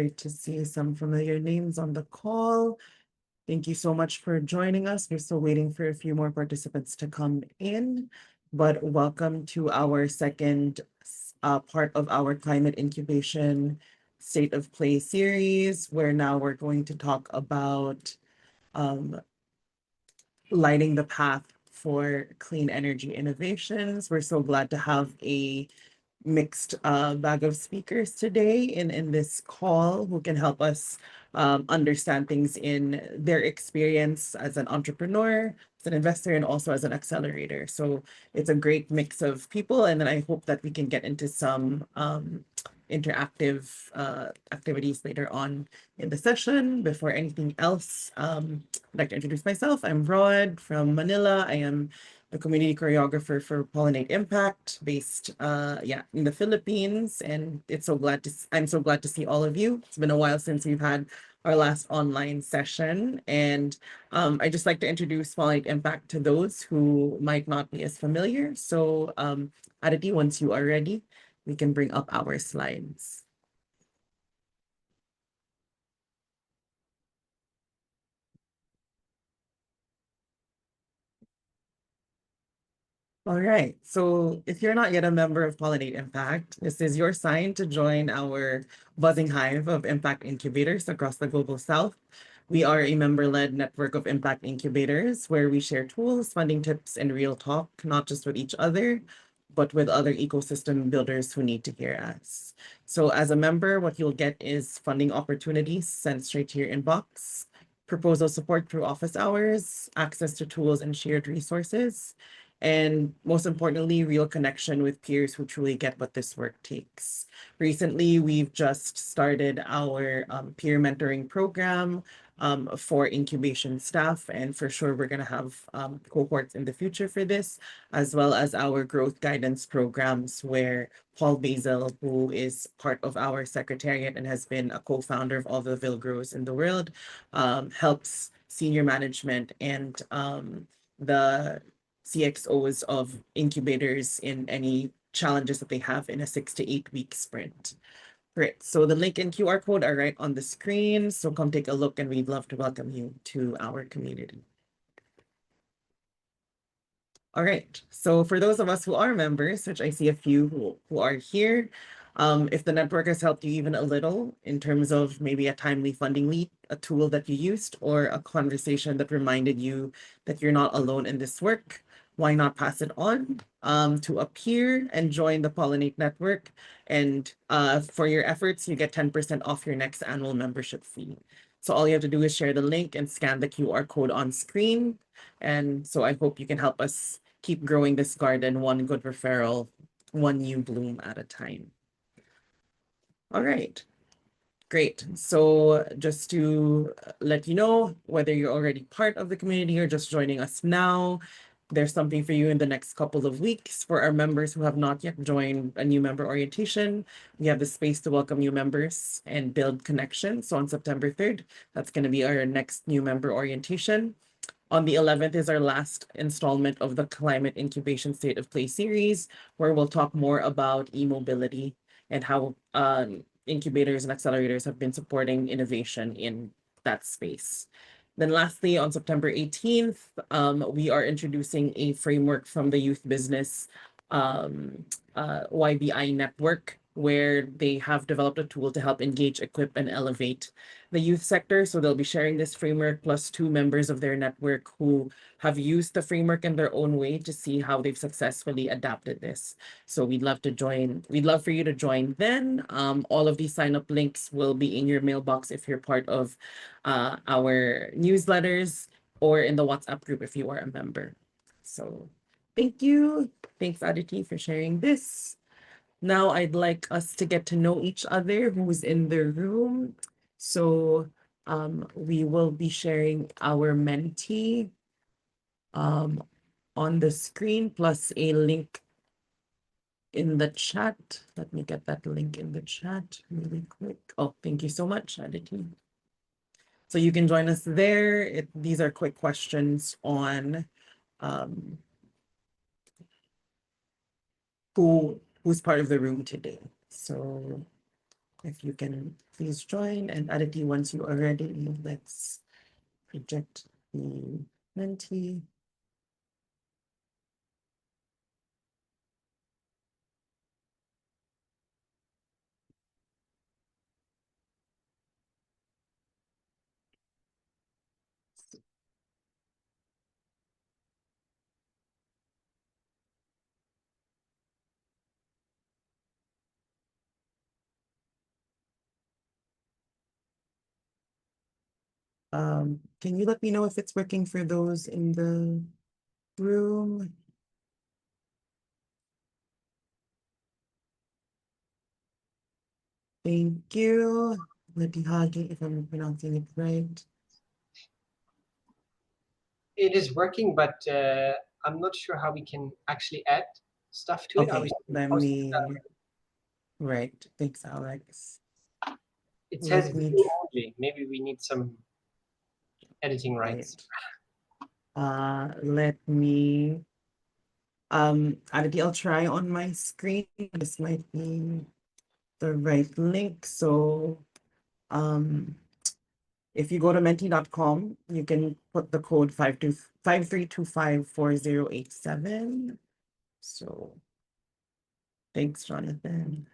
great to see some familiar names on the call. Thank you so much for joining us. We're still waiting for a few more participants to come in, but welcome to our second part of our climate incubation state of play series, where now we're going to talk about lighting the path for clean energy innovations. We're so glad to have a mixed bag of speakers today in this call who can help us understand things in their experience as an entrepreneur, as an investor, and also as an accelerator. So it's a great mix of people, and then I hope that we can get into some interactive activities later on in the session. Before anything else, I'd like to introduce myself. I'm Rod from Manila. I am the community choreographer for Pollinate Impact, based in the Philippines, and I'm so glad to see all of you. It's been a while since we've had our last online session, and I just like to introduce Pollinate Impact to those who might not be as familiar. So Aditi, once you are ready, we can bring up our slides. All right, so if you're not yet a member of Pollinate Impact, this is your sign to join our buzzing hive of impact incubators across the Global South. We are a member-led network of impact incubators where we share tools, funding tips, and real talk, not just with each other, but with other ecosystem builders who need to hear us. So as a member, what you'll get is funding opportunities sent straight to your inbox, proposal support through office hours, access to tools and shared resources, and most importantly, real connection with peers who truly get what this work takes. Recently, we've just started our peer mentoring program for incubation staff, and for sure we're going to have cohorts in the future for this, as well as our growth guidance programs where Paul Basil, who is part of our secretariat and has been a co-founder of all the Vilgrows in the world, helps senior management and the CXOs of incubators in any challenges that they have in a 6 to 8 week sprint. Great. So the link and QR code are right on the screen. So come take a look, and we'd love to welcome you to our community. All right. So for those of us who are members, which I see a few who are here, if the network has helped you even a little in terms of maybe a timely funding lead, a tool that you used, or a conversation that reminded you that you're not alone in this work, why not pass it on to a peer and join the Pollinate Network? And for your efforts, you get 10% off your next annual membership fee. So all you have to do is share the link and scan the QR code on screen. And so I hope you can help us keep growing this garden, one good referral, one new bloom at a time. All right. Great. So just to let you know, whether you're already part of the community or just joining us now, there's something for you in the next couple of weeks. For our members who have not yet joined a new member orientation, we have the space to welcome new members and build connections. So on September 3rd, that's going to be our next new member orientation. On the 11th is our last installment of the Climate Incubation State of Play series, where we'll talk more about e-mobility and how incubators and accelerators have been supporting innovation in that space. Then lastly, on September 18th, we are introducing a framework from the Youth Business YBI network, where they have developed a tool to help engage, equip, and elevate the youth sector. So they'll be sharing this framework plus 2 members of their network who have used the framework in their own way to see how they've successfully adapted this. So we'd love for you to join then. All of these sign up links will be in your mailbox if you're part of our newsletters, or in the WhatsApp group if you are a member. So thank you. Thanks, Aditi, for sharing this. Now I'd like us to get to know each other, who's in the room. So we will be sharing our mentee on the screen, plus a link in the chat. Let me get that link in the chat really quick. Oh, thank you so much, Aditi. So you can join us there. These are quick questions on who's part of the room today. So If you can please join, and Aditi, once you are ready, let's project the Menti. Can you let me know if it's working for those in the room? Thank you. Letihagi, if I'm pronouncing it right. It is working, but I'm not sure how we can actually add stuff to it. Are Okay, we let supposed to do that? me, right, thanks, Alex. It says Let me, view only. Maybe we need some editing rights. right. Let me, Aditi, I'll try on my screen. This might be the right link. So, if you go to menti.com, you can put the code 53254087. So thanks, Jonathan.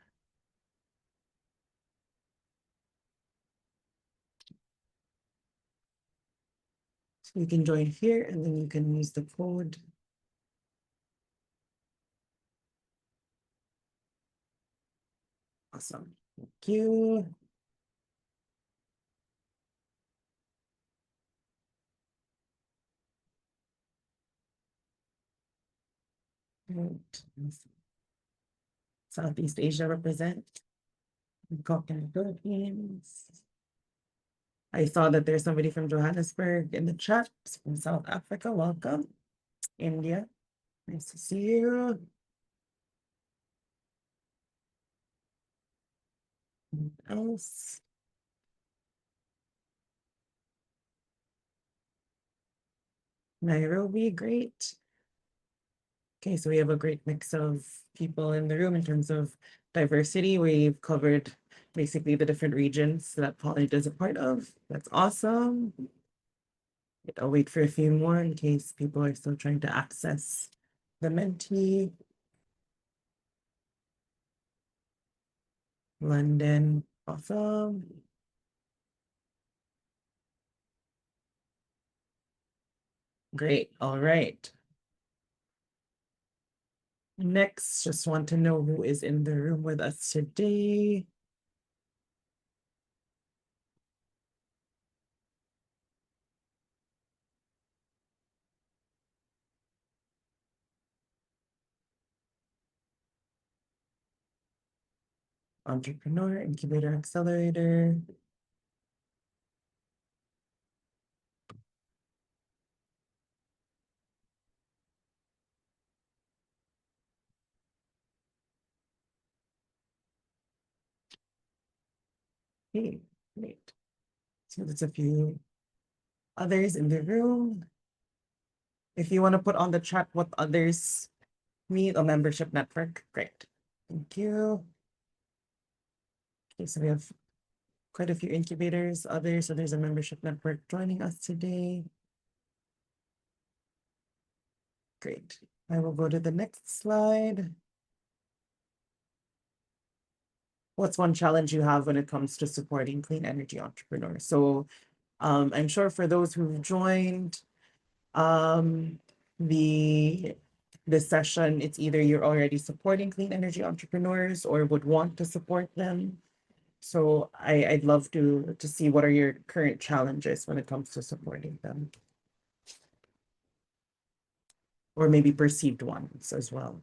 So you can join here and then you can use the code. Awesome. Thank you. Right. Southeast Asia represent. Bangkok and Philippines. I saw that there's somebody from Johannesburg in the chat, from South Africa. Welcome. India. Nice to see you. Who else? Nairobi, great. Okay, so we have a great mix of people in the room in terms of diversity. We've covered basically the different regions that Polynet is a part of. That's awesome. I'll wait for a few more in case people are still trying to access the Menti. London, awesome. Great, all right. Next, just want to know who is in the room with us today. Entrepreneur, incubator, accelerator. Okay, great. So there's a few others in the room. If you want to put on the chat what others mean, a membership network, great. Thank you. Okay, so we have quite a few incubators, others, so there's a membership network joining us today. Great. I will go to the next slide. What's one challenge you have when it comes to supporting clean energy entrepreneurs? So I'm sure for those who've joined the this session, it's either you're already supporting clean energy entrepreneurs or would want to support them. So I'd love to see what are your current challenges when it comes to supporting them, or maybe perceived ones as well.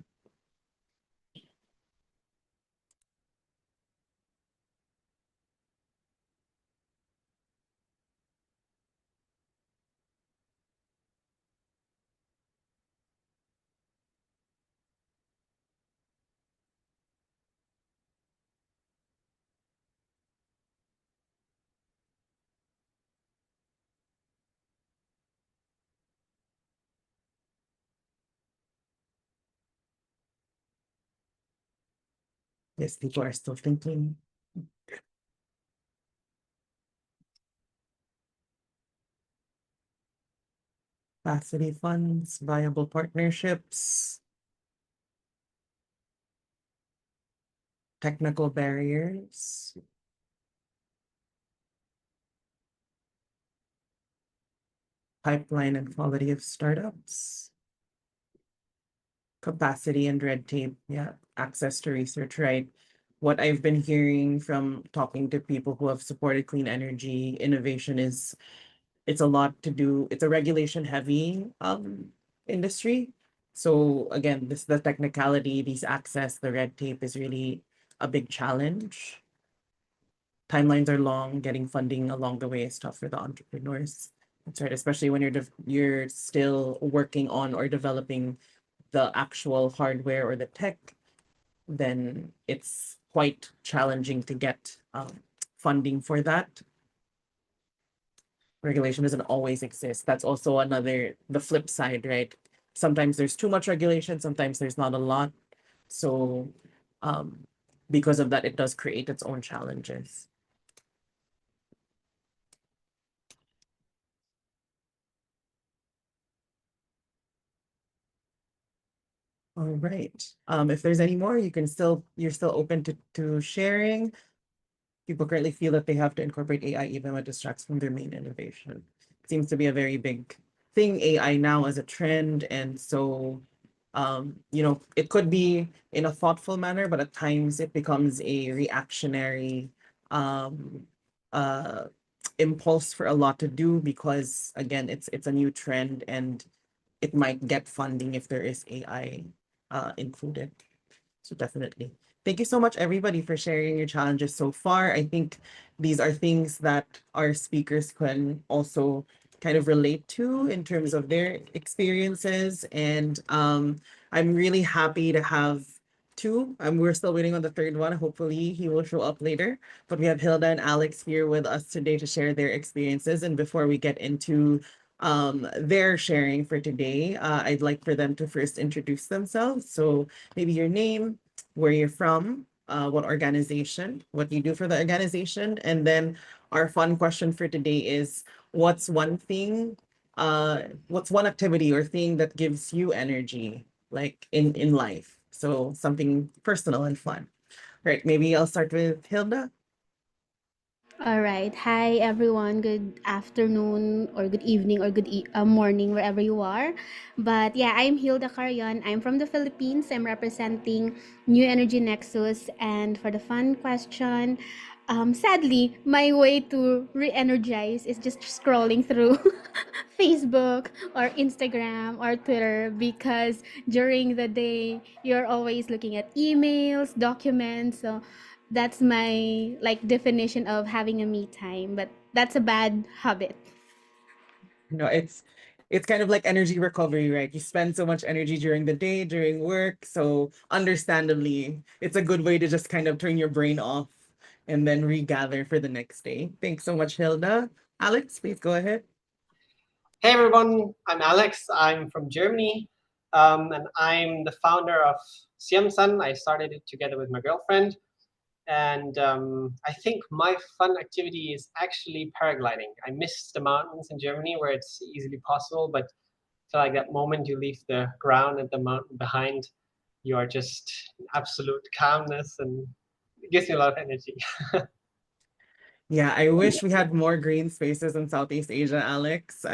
Yes, people are still thinking. Capacity funds, viable partnerships, technical barriers, pipeline and quality of startups, capacity and red tape. Yeah, access to research, right? What I've been hearing from talking to people who have supported clean energy innovation is it's a lot to do. It's a regulation heavy industry. So again, this the technicality, these access, the red tape is really a big challenge. Timelines are long, getting funding along the way is tough for the entrepreneurs. That's right, especially when you're still working on or developing the actual hardware or the tech, then it's quite challenging to get funding for that. Regulation doesn't always exist. That's also another, the flip side, right? Sometimes there's too much regulation, sometimes there's not a lot. So um, because of that, it does create its own challenges. All right. If there's any more, you're still open to sharing. People currently feel that they have to incorporate AI even when it distracts from their main innovation. It seems to be a very big thing, AI now as a trend. And so, it could be in a thoughtful manner, but at times it becomes a reactionary um, uh, impulse for a lot to do because again, it's a new trend and it might get funding if there is AI included. So definitely. Thank you so much, everybody, for sharing your challenges so far. I think these are things that our speakers can also kind of relate to in terms of their experiences. And I'm really happy to have two. We're still waiting on the third one. Hopefully, he will show up later. But we have Hilda and Alex here with us today to share their experiences. And before we get into their sharing for today, I'd like for them to first introduce themselves. So maybe your name, where you're from, what organization, what you do for the organization, and then our fun question for today is what's one thing, what's one activity or thing that gives you energy, like in life? So something personal and fun. Right, maybe I'll start with Hilda. All right. Hi, everyone. Good afternoon, or good evening, or morning, wherever you are. But yeah, I'm Hilda Carreon. I'm from the Philippines. I'm representing New Energy Nexus. And for the fun question, sadly, my way to re energize is just scrolling through Facebook or Instagram or Twitter because during the day, you're always looking at emails, documents. So that's my like definition of having a me time, but that's a bad habit. It's kind of like energy recovery, right? You spend so much energy during the day, during work, so understandably, it's a good way to just kind of turn your brain off and then regather for the next day. Thanks so much, Hilda. Alex, please go ahead. Hey everyone, I'm Alex. I'm from Germany, and I'm the founder of Siam Sun. I started it together with my girlfriend, and I think my fun activity is actually paragliding. I miss the mountains in Germany where it's easily possible, but I feel like that moment you leave the ground and the mountain behind, you are just in absolute calmness, and it gives me a lot of energy. Yeah, I wish we had more green spaces in Southeast Asia, Alex.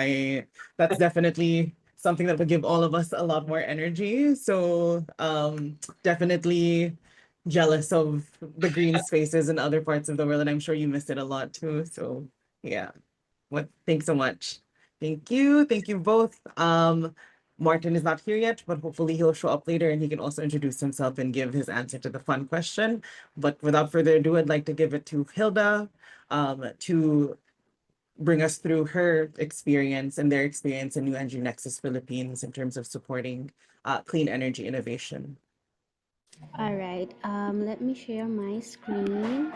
That's definitely something that would give all of us a lot more energy. So, definitely jealous of the green spaces in other parts of the world, and I'm sure you miss it a lot too. So, yeah. Thanks so much. Thank you both. Martin is not here yet, but hopefully he'll show up later and he can also introduce himself and give his answer to the fun question. But without further ado, I'd like to give it to Hilda to bring us through her experience and their experience in New Energy Nexus Philippines in terms of supporting clean energy innovation. All right. Let me share my screen,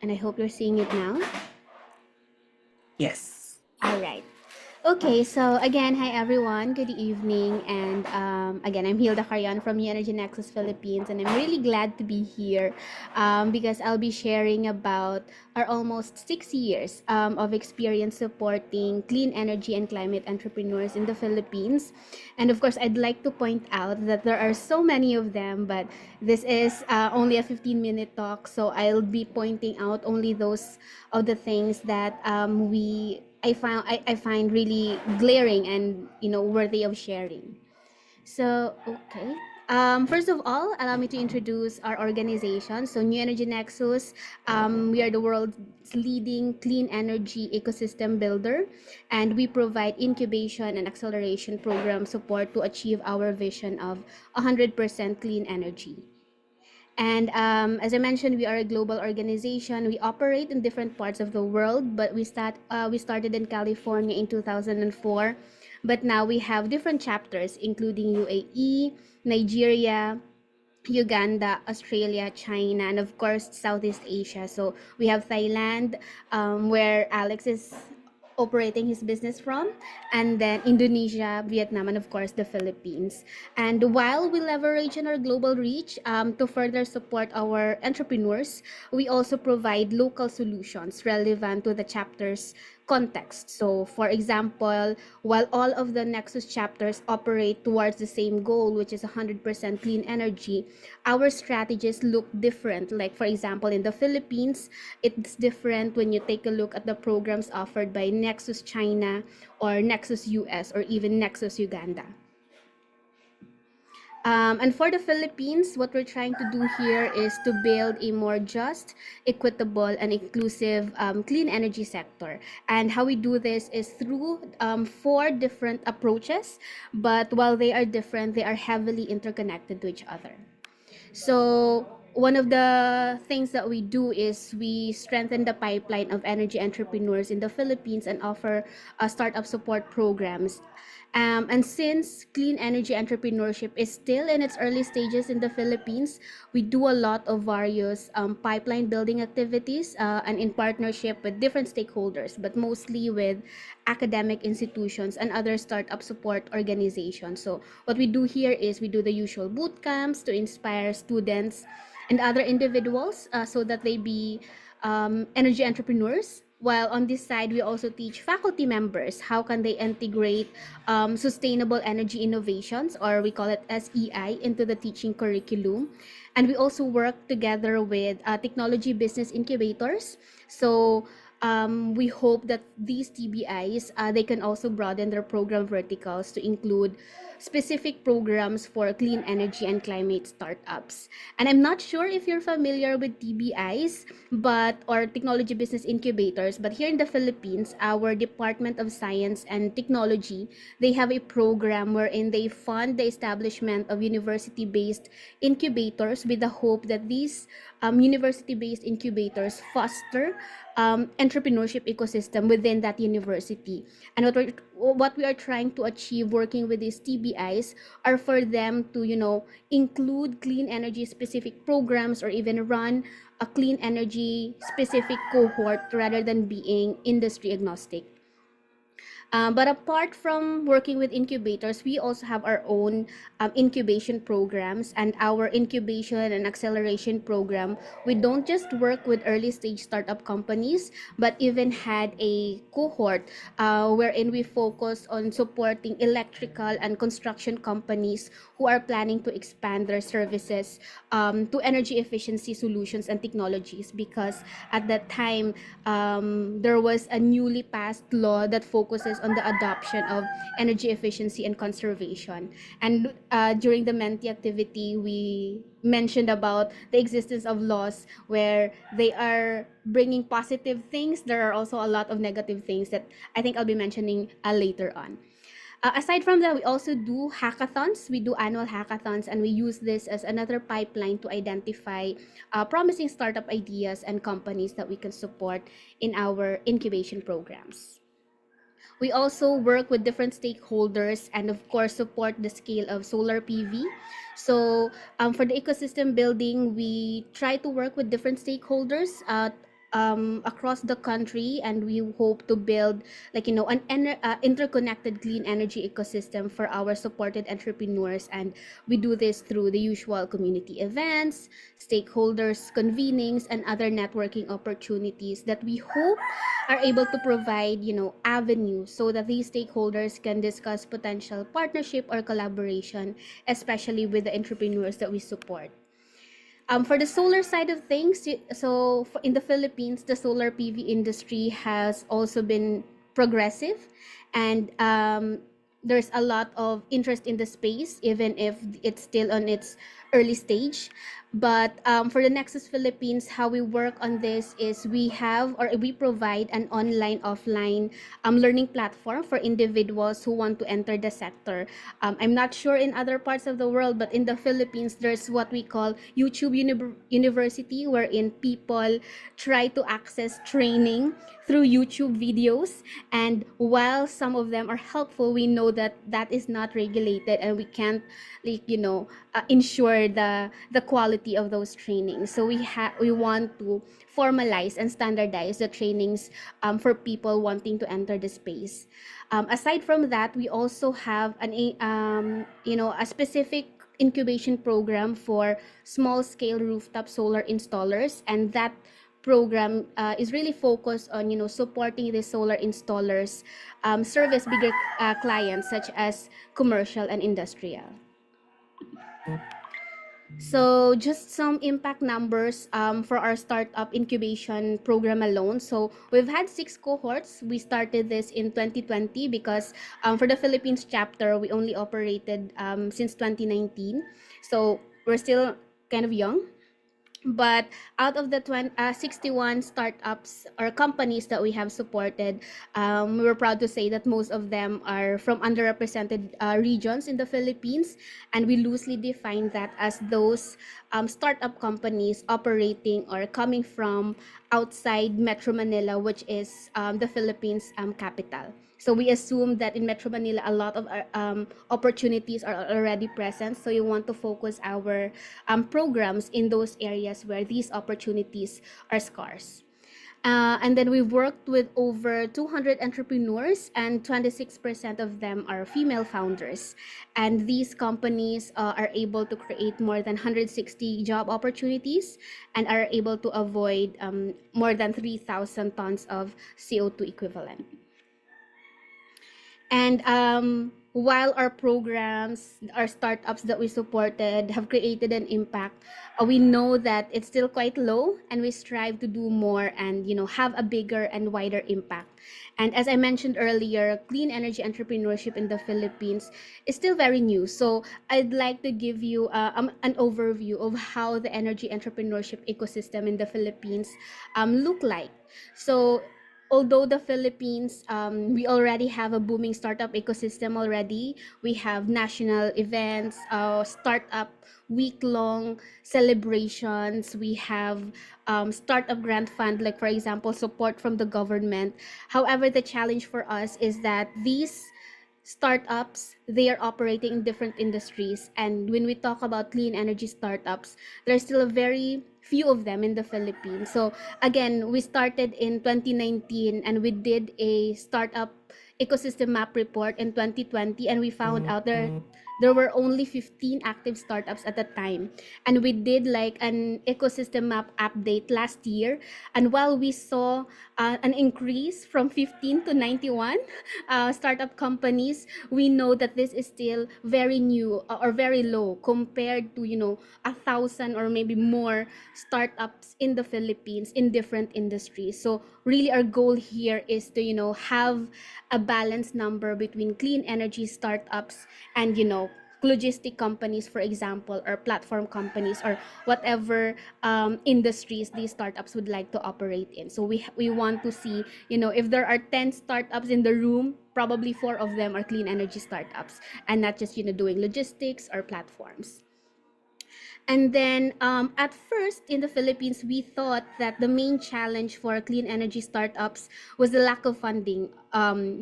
and I hope you're seeing it now. Yes. All right. Okay, so again, hi everyone, good evening, and again, I'm Hilda Carreon from Energy Nexus Philippines, and I'm really glad to be here because I'll be sharing about our almost 6 years of experience supporting clean energy and climate entrepreneurs in the Philippines. And of course, I'd like to point out that there are so many of them, but this is only a 15-minute talk, so I'll be pointing out only those of the things that I find really glaring and worthy of sharing. So okay. First of all, allow me to introduce our organization. So, New Energy Nexus, we are the world's leading clean energy ecosystem builder, and we provide incubation and acceleration program support to achieve our vision of 100% clean energy. And as I mentioned, we are a global organization. We operate in different parts of the world, but we started in California in 2004. But now we have different chapters, including UAE, Nigeria, Uganda, Australia, China, and of course Southeast Asia. So we have Thailand, where Alex is operating his business from, and then Indonesia, Vietnam, and of course the Philippines. And while we leverage on our global reach to further support our entrepreneurs, we also provide local solutions relevant to the chapter's context. So, for example, while all of the Nexus chapters operate towards the same goal, which is 100% clean energy, our strategies look different. Like, for example, in the Philippines, it's different when you take a look at the programs offered by Nexus China or Nexus US or even Nexus Uganda. And for the Philippines, what we're trying to do here is to build a more just, equitable, and inclusive clean energy sector. And how we do this is through four different approaches, but while they are different, they are heavily interconnected to each other. So one of the things that we do is we strengthen the pipeline of energy entrepreneurs in the Philippines and offer startup support programs. And since clean energy entrepreneurship is still in its early stages in the Philippines, we do a lot of various pipeline building activities and in partnership with different stakeholders, but mostly with academic institutions and other startup support organizations. So what we do here is we do the usual boot camps to inspire students and other individuals so that they be energy entrepreneurs. While on this side, we also teach faculty members how can they integrate sustainable energy innovations, or we call it SEI, into the teaching curriculum. And we also work together with technology business incubators. So we hope that these TBIs they can also broaden their program verticals to include specific programs for clean energy and climate startups. And I'm not sure if you're familiar with TBIs, but or technology business incubators, but here in the Philippines, our Department of Science and Technology, they have a program wherein they fund the establishment of university-based incubators with the hope that these university-based incubators foster entrepreneurship ecosystem within that university. And what we are trying to achieve working with these TBIs are for them to include clean energy specific programs or even run a clean energy specific cohort rather than being industry agnostic. But apart from working with incubators, we also have our own incubation programs, and our incubation and acceleration program. We don't just work with early stage startup companies, but even had a cohort wherein we focus on supporting electrical and construction companies who are planning to expand their services to energy efficiency solutions and technologies, because at that time there was a newly passed law that focuses on the adoption of energy efficiency and conservation. And during the Menti activity, we mentioned about the existence of laws where they are bringing positive things. There are also a lot of negative things that I think I'll be mentioning later on. Aside from that, we also do hackathons. We do annual hackathons, and we use this as another pipeline to identify promising startup ideas and companies that we can support in our incubation programs. We also work with different stakeholders and, of course, support the scale of solar PV. So, for the ecosystem building, we try to work with different stakeholders across the country, and we hope to build like an interconnected clean energy ecosystem for our supported entrepreneurs. And we do this through the usual community events, stakeholders convenings, and other networking opportunities that we hope are able to provide avenues so that these stakeholders can discuss potential partnership or collaboration, especially with the entrepreneurs that we support. For the solar side of things, in the Philippines, the solar PV industry has also been progressive, and there's a lot of interest in the space, even if it's still on its early stage. But for the Nexus Philippines, how we work on this is we provide an online offline learning platform for individuals who want to enter the sector. I'm not sure in other parts of the world, but in the Philippines, there's what we call YouTube University, wherein people try to access training through YouTube videos. And while some of them are helpful, we know that that is not regulated, and we can't ensure the quality of those trainings. So we want to formalize and standardize the trainings for people wanting to enter the space. Aside from that, we also have a specific incubation program for small scale rooftop solar installers, and that program is really focused on supporting the solar installers service bigger clients such as commercial and industrial. So just some impact numbers for our startup incubation program alone. So we've had 6 cohorts. We started this in 2020 because for the Philippines chapter, we only operated since 2019. So we're still kind of young. But out of the 61 startups or companies that we have supported, we were proud to say that most of them are from underrepresented regions in the Philippines. And we loosely define that as those startup companies operating or coming from outside Metro Manila, which is the Philippines capital. So we assume that in Metro Manila, a lot of opportunities are already present. So we want to focus our programs in those areas where these opportunities are scarce. And then we've worked with over 200 entrepreneurs, and 26% of them are female founders. And these companies are able to create more than 160 job opportunities and are able to avoid more than 3,000 tons of CO2 equivalent. And while our programs, our startups that we supported have created an impact, we know that it's still quite low, and we strive to do more and have a bigger and wider impact. And as I mentioned earlier, clean energy entrepreneurship in the Philippines is still very new. So I'd like to give you an overview of how the energy entrepreneurship ecosystem in the Philippines look like. So although the Philippines, we already have a booming startup ecosystem already. We have national events, startup week-long celebrations. We have startup grant fund, like for example, support from the government. However, the challenge for us is that these startups, they are operating in different industries, and when we talk about clean energy startups, there's still a very few of them in the Philippines. So again, we started in 2019, and we did a startup ecosystem map report in 2020, and we found out there were only 15 active startups at the time. And we did like an ecosystem map update last year, and while we saw an increase from 15 to 91 startup companies, we know that this is still very new or very low compared to 1,000 or maybe more startups in the Philippines in different industries. So really our goal here is to have a balanced number between clean energy startups and logistic companies, for example, or platform companies, or whatever industries these startups would like to operate in. So we want to see, if there are 10 startups in the room, probably 4 of them are clean energy startups, and not just doing logistics or platforms. And then at first in the Philippines, we thought that the main challenge for clean energy startups was the lack of funding.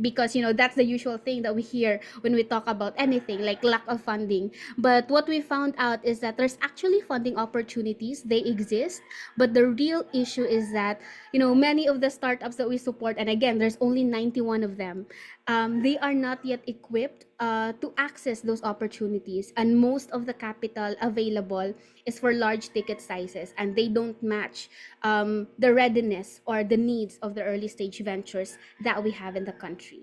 because that's the usual thing that we hear when we talk about anything like lack of funding. But what we found out is that there's actually funding opportunities, they exist, but the real issue is that many of the startups that we support, and again there's only 91 of them, they are not yet equipped to access those opportunities, and most of the capital available is for large ticket sizes, and they don't match the readiness or the needs of the early stage ventures that we have in the country.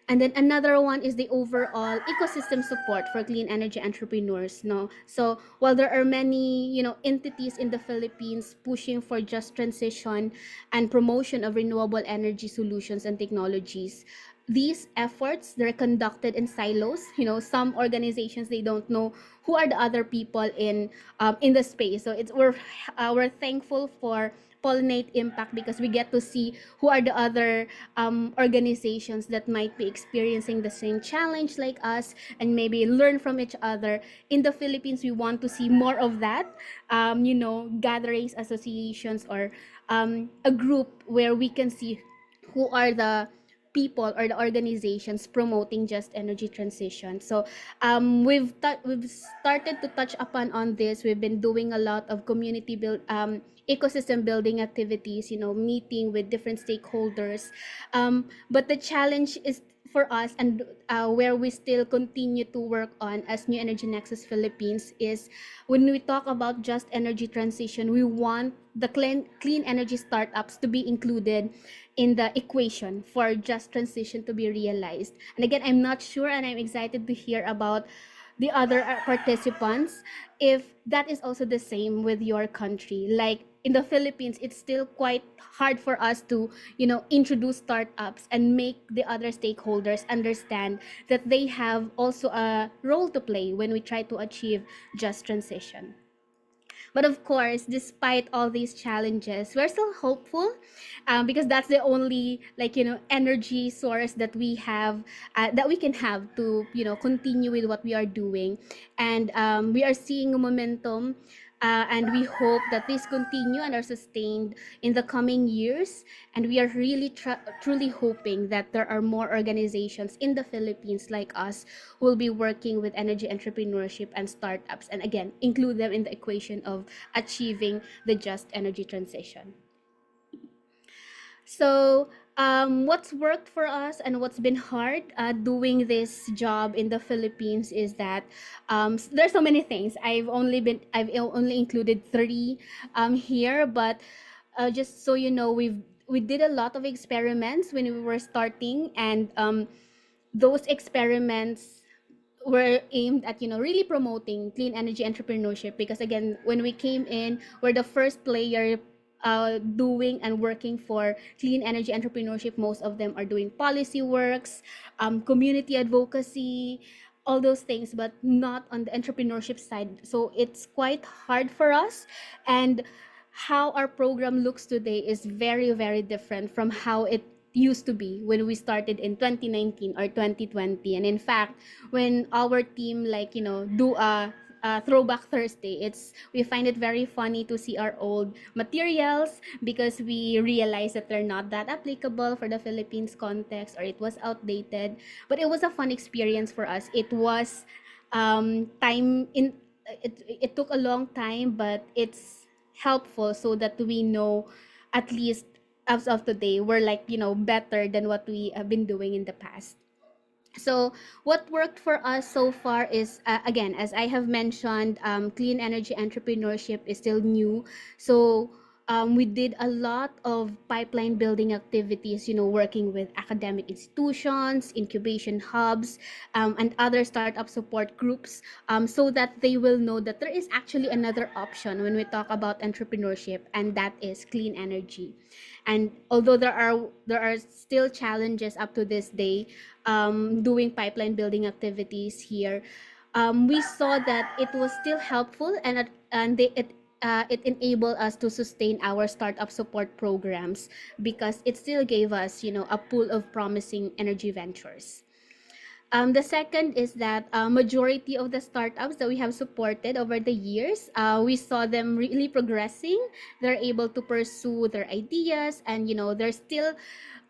And then another one is the overall ecosystem support for clean energy entrepreneurs. No, so while there are many entities in the Philippines pushing for just transition and promotion of renewable energy solutions and technologies, these efforts, they're conducted in silos. Some organizations, they don't know who are the other people in the space. So we're thankful for Pollinate Impact, because we get to see who are the other organizations that might be experiencing the same challenge like us, and maybe learn from each other. In the Philippines, we want to see more of that, gatherings, associations, or a group where we can see who are the people or the organizations promoting just energy transition. So we've started to touch upon on this. We've been doing a lot of community build ecosystem building activities, meeting with different stakeholders. But the challenge is for us, and where we still continue to work on as New Energy Nexus Philippines, is when we talk about just energy transition, we want the clean energy startups to be included in the equation for just transition to be realized. And again, I'm not sure, and I'm excited to hear about the other participants if that is also the same with your country. Like in the Philippines, it's still quite hard for us to introduce startups and make the other stakeholders understand that they have also a role to play when we try to achieve just transition. But of course, despite all these challenges, we're still hopeful, because that's the only energy source that we have, that we can have to continue with what we are doing. And we are seeing a momentum, and we hope that this continue and are sustained in the coming years. And we are really truly hoping that there are more organizations in the Philippines like us who will be working with energy entrepreneurship and startups, and again include them in the equation of achieving the just energy transition. So, what's worked for us and what's been hard doing this job in the Philippines is that there's so many things. I've only included three here, but just so you know, we did a lot of experiments when we were starting, and those experiments were aimed at really promoting clean energy entrepreneurship, because again, when we came in, we're the first player doing and working for clean energy entrepreneurship. Most of them are doing policy works, community advocacy, all those things, but not on the entrepreneurship side. So it's quite hard for us, and how our program looks today is very, very different from how it used to be when we started in 2019 or 2020. And in fact, when our team do a throwback Thursday, we find it very funny to see our old materials, because we realize that they're not that applicable for the Philippines context, or it was outdated. But it was a fun experience for us. It was time in it took a long time, but it's helpful so that we know, at least as of today, we're better than what we have been doing in the past. So what worked for us so far is, again, as I have mentioned, clean energy entrepreneurship is still new. So we did a lot of pipeline building activities, working with academic institutions, incubation hubs, and other startup support groups, so that they will know that there is actually another option when we talk about entrepreneurship, and that is clean energy. And although there are still challenges up to this day, doing pipeline building activities here, we saw that it was still helpful, it enabled us to sustain our startup support programs, because it still gave us, a pool of promising energy ventures. The second is that majority of the startups that we have supported over the years, we saw them really progressing. They're able to pursue their ideas, and they're still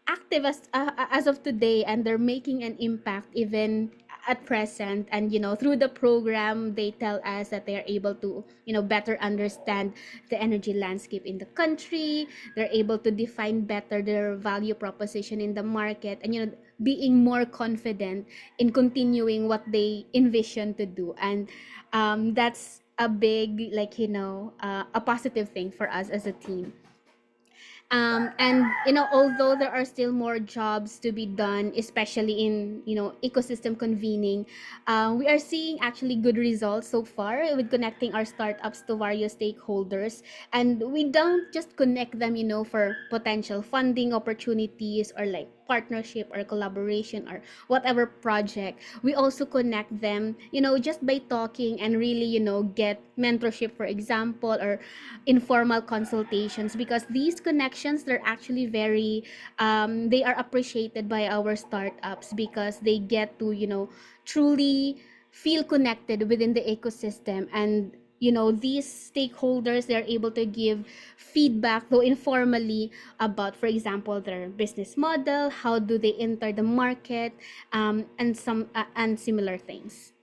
active as of today, and they're making an impact even at present. And through the program, they tell us that they are able to better understand the energy landscape in the country. They're able to define better their value proposition in the market, and being more confident in continuing what they envision to do. And that's a big, like, a positive thing for us as a team. And although there are still more jobs to be done, especially in ecosystem convening, we are seeing actually good results so far with connecting our startups to various stakeholders. And we don't just connect them for potential funding opportunities, or like partnership or collaboration or whatever project. We also connect them just by talking, and really get mentorship, for example, or informal consultations, because these connections, they're actually very they are appreciated by our startups, because they get to truly feel connected within the ecosystem. And these stakeholders, they're able to give feedback, though informally, about, for example, their business model, how do they enter the market, and similar things.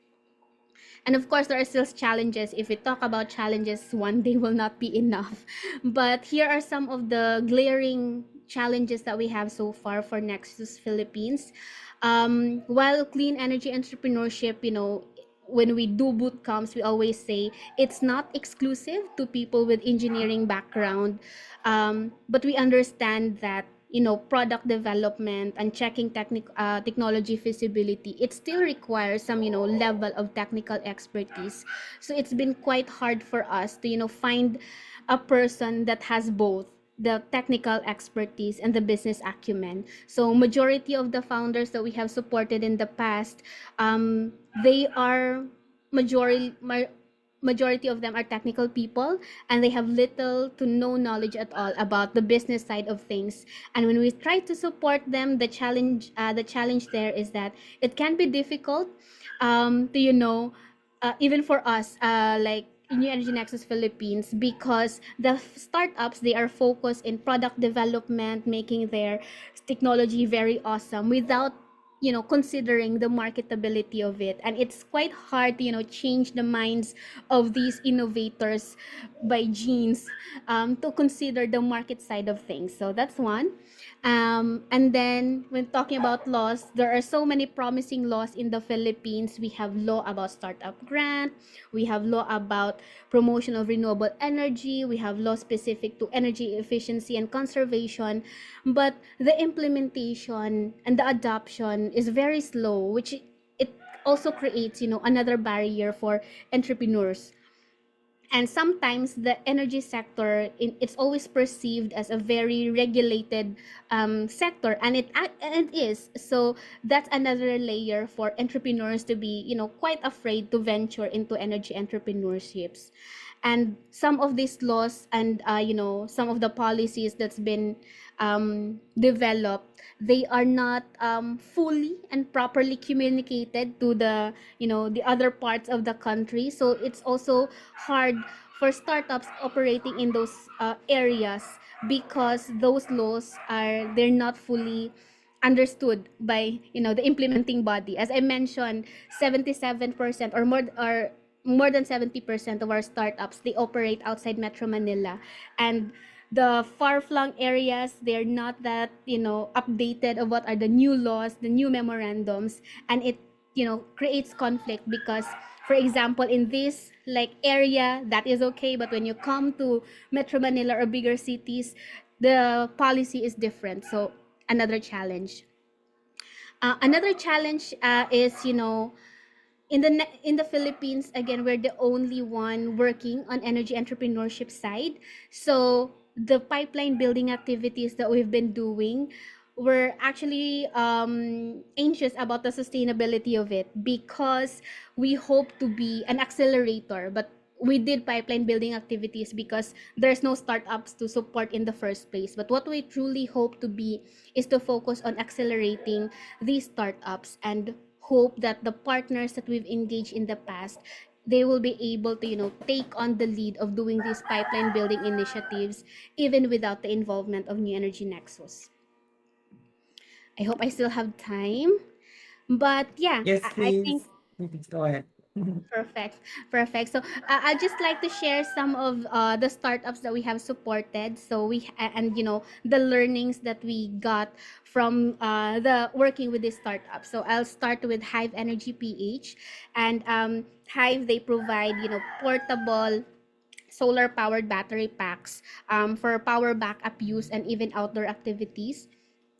And of course, there are still challenges. If we talk about challenges, one day will not be enough. But here are some of the glaring challenges that we have so far for Nexus Philippines. While clean energy entrepreneurship, when we do boot camps, we always say it's not exclusive to people with engineering background. But we understand that product development and checking technology feasibility, it still requires some level of technical expertise. So it's been quite hard for us to find a person that has both the technical expertise and the business acumen. So majority of the founders that we have supported in the past, they are majority majority of them are technical people, and they have little to no knowledge at all about the business side of things. And when we try to support them, the challenge there is that it can be difficult, to even for us, like in New Energy Nexus Philippines, because the startups, they are focused in product development, making their technology very awesome, without considering the marketability of it. And it's quite hard to change the minds of these innovators by genes, to consider the market side of things. So that's one. And then when talking about laws, there are so many promising laws in the Philippines. We have law about startup grant, we have law about promotion of renewable energy, we have law specific to energy efficiency and conservation. But the implementation and the adoption is very slow, which it also creates another barrier for entrepreneurs. And sometimes the energy sector, it's always perceived as a very regulated sector, and it is. So that's another layer for entrepreneurs to be quite afraid to venture into energy entrepreneurships. And some of these laws, and some of the policies that's been developed, they are not fully and properly communicated to the other parts of the country. So it's also hard for startups operating in those areas, because those laws they're not fully understood by the implementing body. As I mentioned, 77% or more than 70% of our startups, they operate outside Metro Manila. And the far-flung areas, they're not that updated of what are the new laws, the new memorandums. And it creates conflict, because for example, in this like area, that is okay, but when you come to Metro Manila or bigger cities, the policy is different. So another challenge. Another challenge is in the Philippines, again, we're the only one working on energy entrepreneurship side. So the pipeline building activities that we've been doing, we're actually anxious about the sustainability of it, because we hope to be an accelerator. But we did pipeline building activities because there's no startups to support in the first place. But what we truly hope to be is to focus on accelerating these startups, and hope that the partners that we've engaged in the past, they will be able to take on the lead of doing these pipeline building initiatives, even without the involvement of New Energy Nexus. I hope I still have time. But yeah, Yes, I think please. Please go ahead. perfect. Perfect. So I'd just like to share some of the startups that we have supported. So and the learnings that we got from the working with this startup. So I'll start with Hive Energy PH, and Hive, they provide portable solar powered battery packs for power backup use and even outdoor activities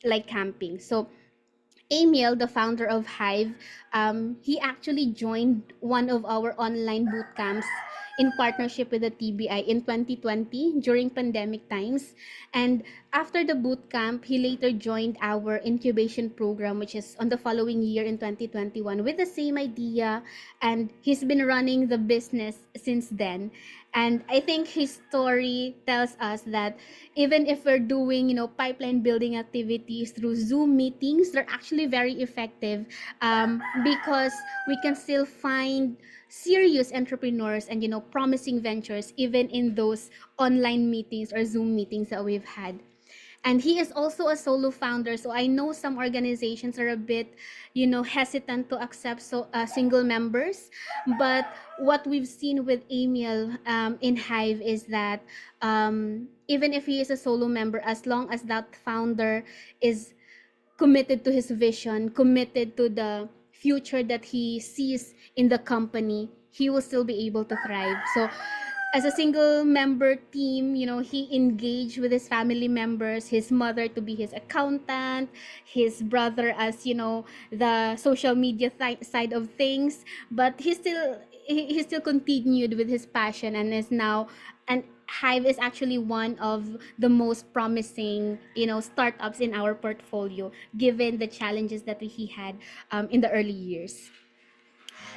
like camping. So Emil, the founder of Hive, he actually joined one of our online boot camps in partnership with the TBI in 2020 during pandemic times. And after the boot camp, he later joined our incubation program, which is on the following year in 2021 with the same idea. And he's been running the business since then. And I think his story tells us that even if we're doing pipeline building activities through Zoom meetings, they're actually very effective, because we can still find serious entrepreneurs and promising ventures even in those online meetings or Zoom meetings that we've had. And he is also a solo founder, so I know some organizations are a bit hesitant to accept single members. But what we've seen with Emil, in Hive, is that even if he is a solo member, as long as that founder is committed to his vision, committed to the future that he sees in the company, he will still be able to thrive. So as a single member team, he engaged with his family members, his mother to be his accountant, his brother as, the social media side of things, but he still continued with his passion and is now, and Hive is actually one of the most promising, startups in our portfolio, given the challenges that he had in the early years.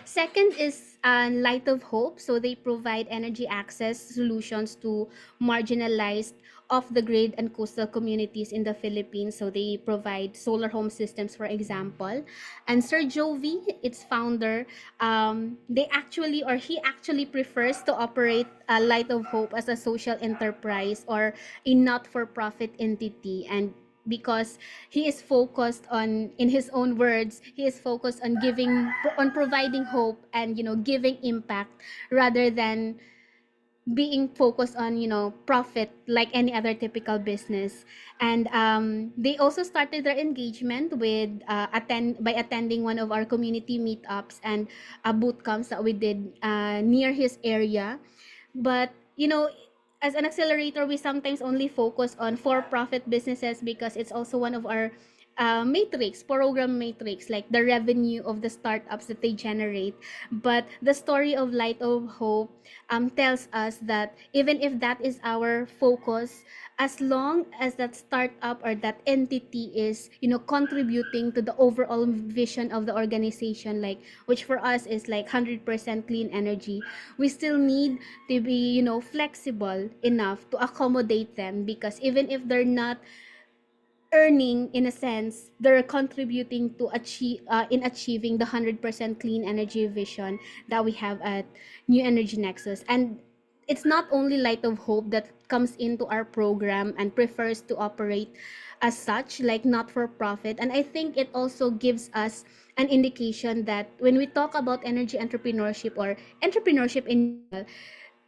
Second is Light of Hope. So they provide energy access solutions to marginalized off the grid and coastal communities in the Philippines. So they provide solar home systems, for example. And Sir Jovi, its founder, he actually prefers to operate Light of Hope as a social enterprise or a not for profit entity. And because he is focused on, in his own words, he is focused on providing hope and giving impact rather than being focused on profit like any other typical business. And they also started their engagement with attending one of our community meetups and boot camps that we did near his area. But as an accelerator, we sometimes only focus on for-profit businesses because it's also one of our program matrix, like the revenue of the startups that they generate. But the story of Light of Hope tells us that even if that is our focus, as long as that startup or that entity is contributing to the overall vision of the organization, like which for us is like 100% clean energy, we still need to be flexible enough to accommodate them, because even if they're not earning, in a sense they're contributing to achieving the 100% clean energy vision that we have at New Energy Nexus. And it's not only Light of Hope that comes into our program and prefers to operate as such, like not for profit. And I think it also gives us an indication that when we talk about energy entrepreneurship or entrepreneurship in general,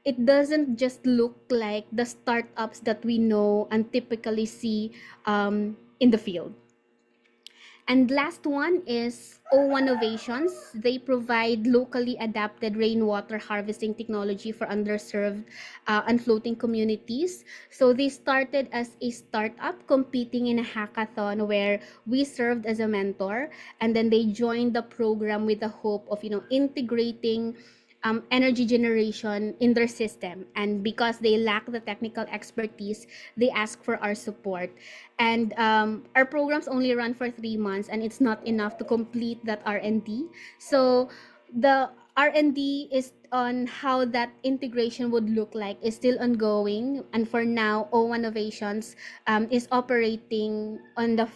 it doesn't just look like the startups that we know and typically see in the field. And last one is O1 Innovations. They provide locally adapted rainwater harvesting technology for underserved and floating communities. So they started as a startup competing in a hackathon where we served as a mentor, and then they joined the program with the hope of integrating energy generation in their system. And because they lack the technical expertise, they ask for our support. And our programs only run for 3 months, and it's not enough to complete that R&D. So the R&D is on how that integration would look like is still ongoing. And for now, O1 Innovations is operating on the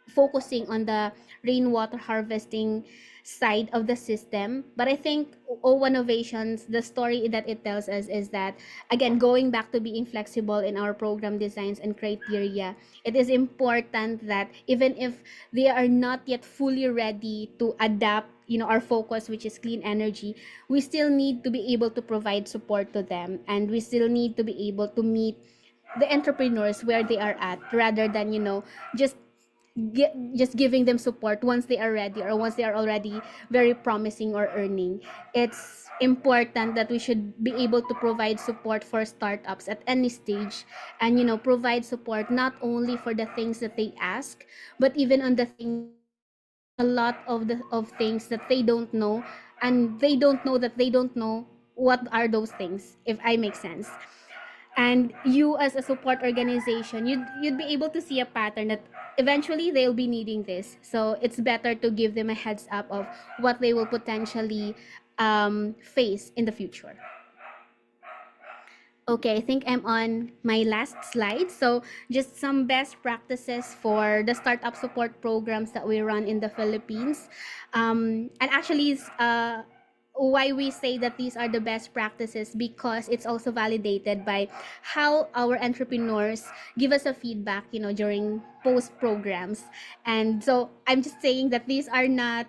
focusing on the rainwater harvesting side of the system. But I think O Innovations, the story that it tells us is that, again, going back to being flexible in our program designs and criteria, it is important that even if they are not yet fully ready to adapt, our focus, which is clean energy, we still need to be able to provide support to them, and we still need to be able to meet the entrepreneurs where they are at, rather than just just giving them support once they are ready, or once they are already very promising or earning. It's important that we should be able to provide support for startups at any stage, and provide support not only for the things that they ask, but even on the things that there's a lot of things that they don't know, and they don't know that they don't know what are those things, if I make sense. And you, as a support organization, you'd be able to see a pattern that eventually they'll be needing this, so it's better to give them a heads up of what they will potentially face in the future. Okay, I think I'm on my last slide. So, just some best practices for the startup support programs that we run in the Philippines. And actually, why we say that these are the best practices, because it's also validated by how our entrepreneurs give us a feedback, during post programs. And so I'm just saying that these are not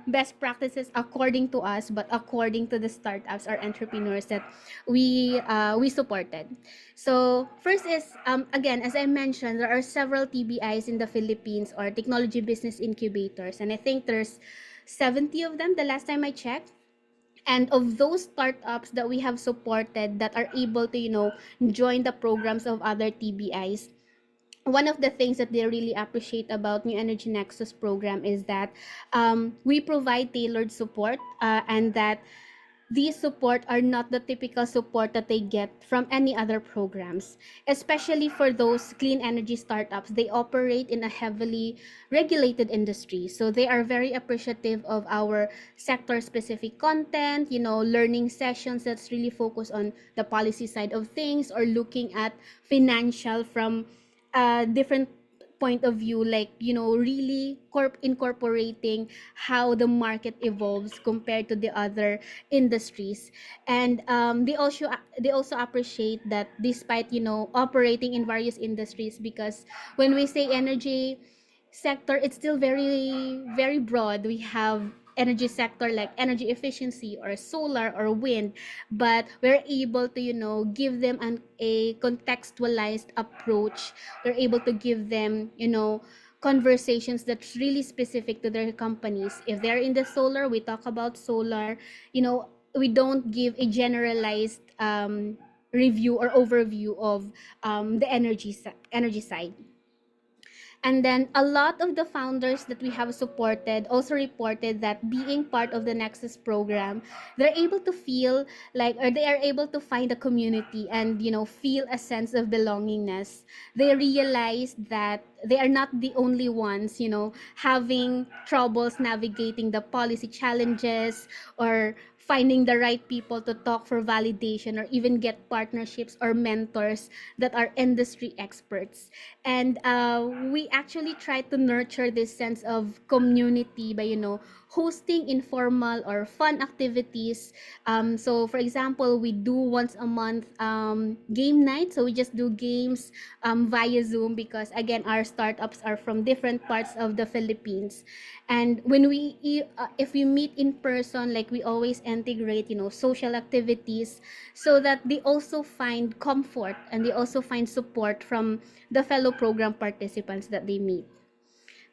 best practices according to us, but according to the startups or entrepreneurs that we supported. So first is, again, as I mentioned, there are several TBIs in the Philippines, or technology business incubators, and I think there's 70 of them the last time I checked. And of those startups that we have supported that are able to join the programs of other TBIs, one of the things that they really appreciate about New Energy Nexus program is that we provide tailored support, and that these support are not the typical support that they get from any other programs, especially for those clean energy startups. They operate in a heavily regulated industry, so they are very appreciative of our sector specific content, learning sessions that's really focused on the policy side of things, or looking at financial from a different point of view, like really incorporating how the market evolves compared to the other industries. And they also appreciate that despite operating in various industries, because when we say energy sector, it's still very very broad. We have energy sector like energy efficiency or solar or wind, but we're able to give them a contextualized approach. We're able to give them conversations that's really specific to their companies. If they're in the solar, we talk about solar. We don't give a generalized review or overview of the energy side. And then a lot of the founders that we have supported also reported that being part of the Nexus program, they're able to feel like, or they are able to find a community and, feel a sense of belongingness. They realize that they are not the only ones, having troubles navigating the policy challenges, or finding the right people to talk for validation, or even get partnerships or mentors that are industry experts. And we actually try to nurture this sense of community by hosting informal or fun activities. So for example, we do once a month game night. So we just do games via Zoom, because again, our startups are from different parts of the Philippines. And when if we meet in person, like, we always integrate social activities, so that they also find comfort and they also find support from the fellow program participants that they meet.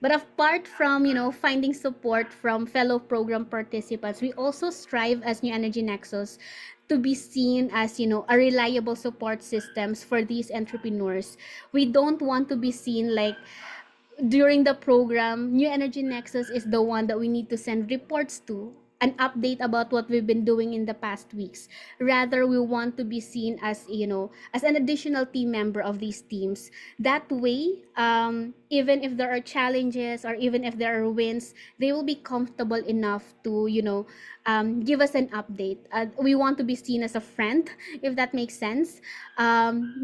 But apart from, finding support from fellow program participants, we also strive as New Energy Nexus to be seen as, a reliable support systems for these entrepreneurs. We don't want to be seen like, during the program, New Energy Nexus is the one that we need to send reports to, an update about what we've been doing in the past weeks. Rather, we want to be seen as, as an additional team member of these teams. That way, even if there are challenges or even if there are wins, they will be comfortable enough to, give us an update. We want to be seen as a friend, if that makes sense,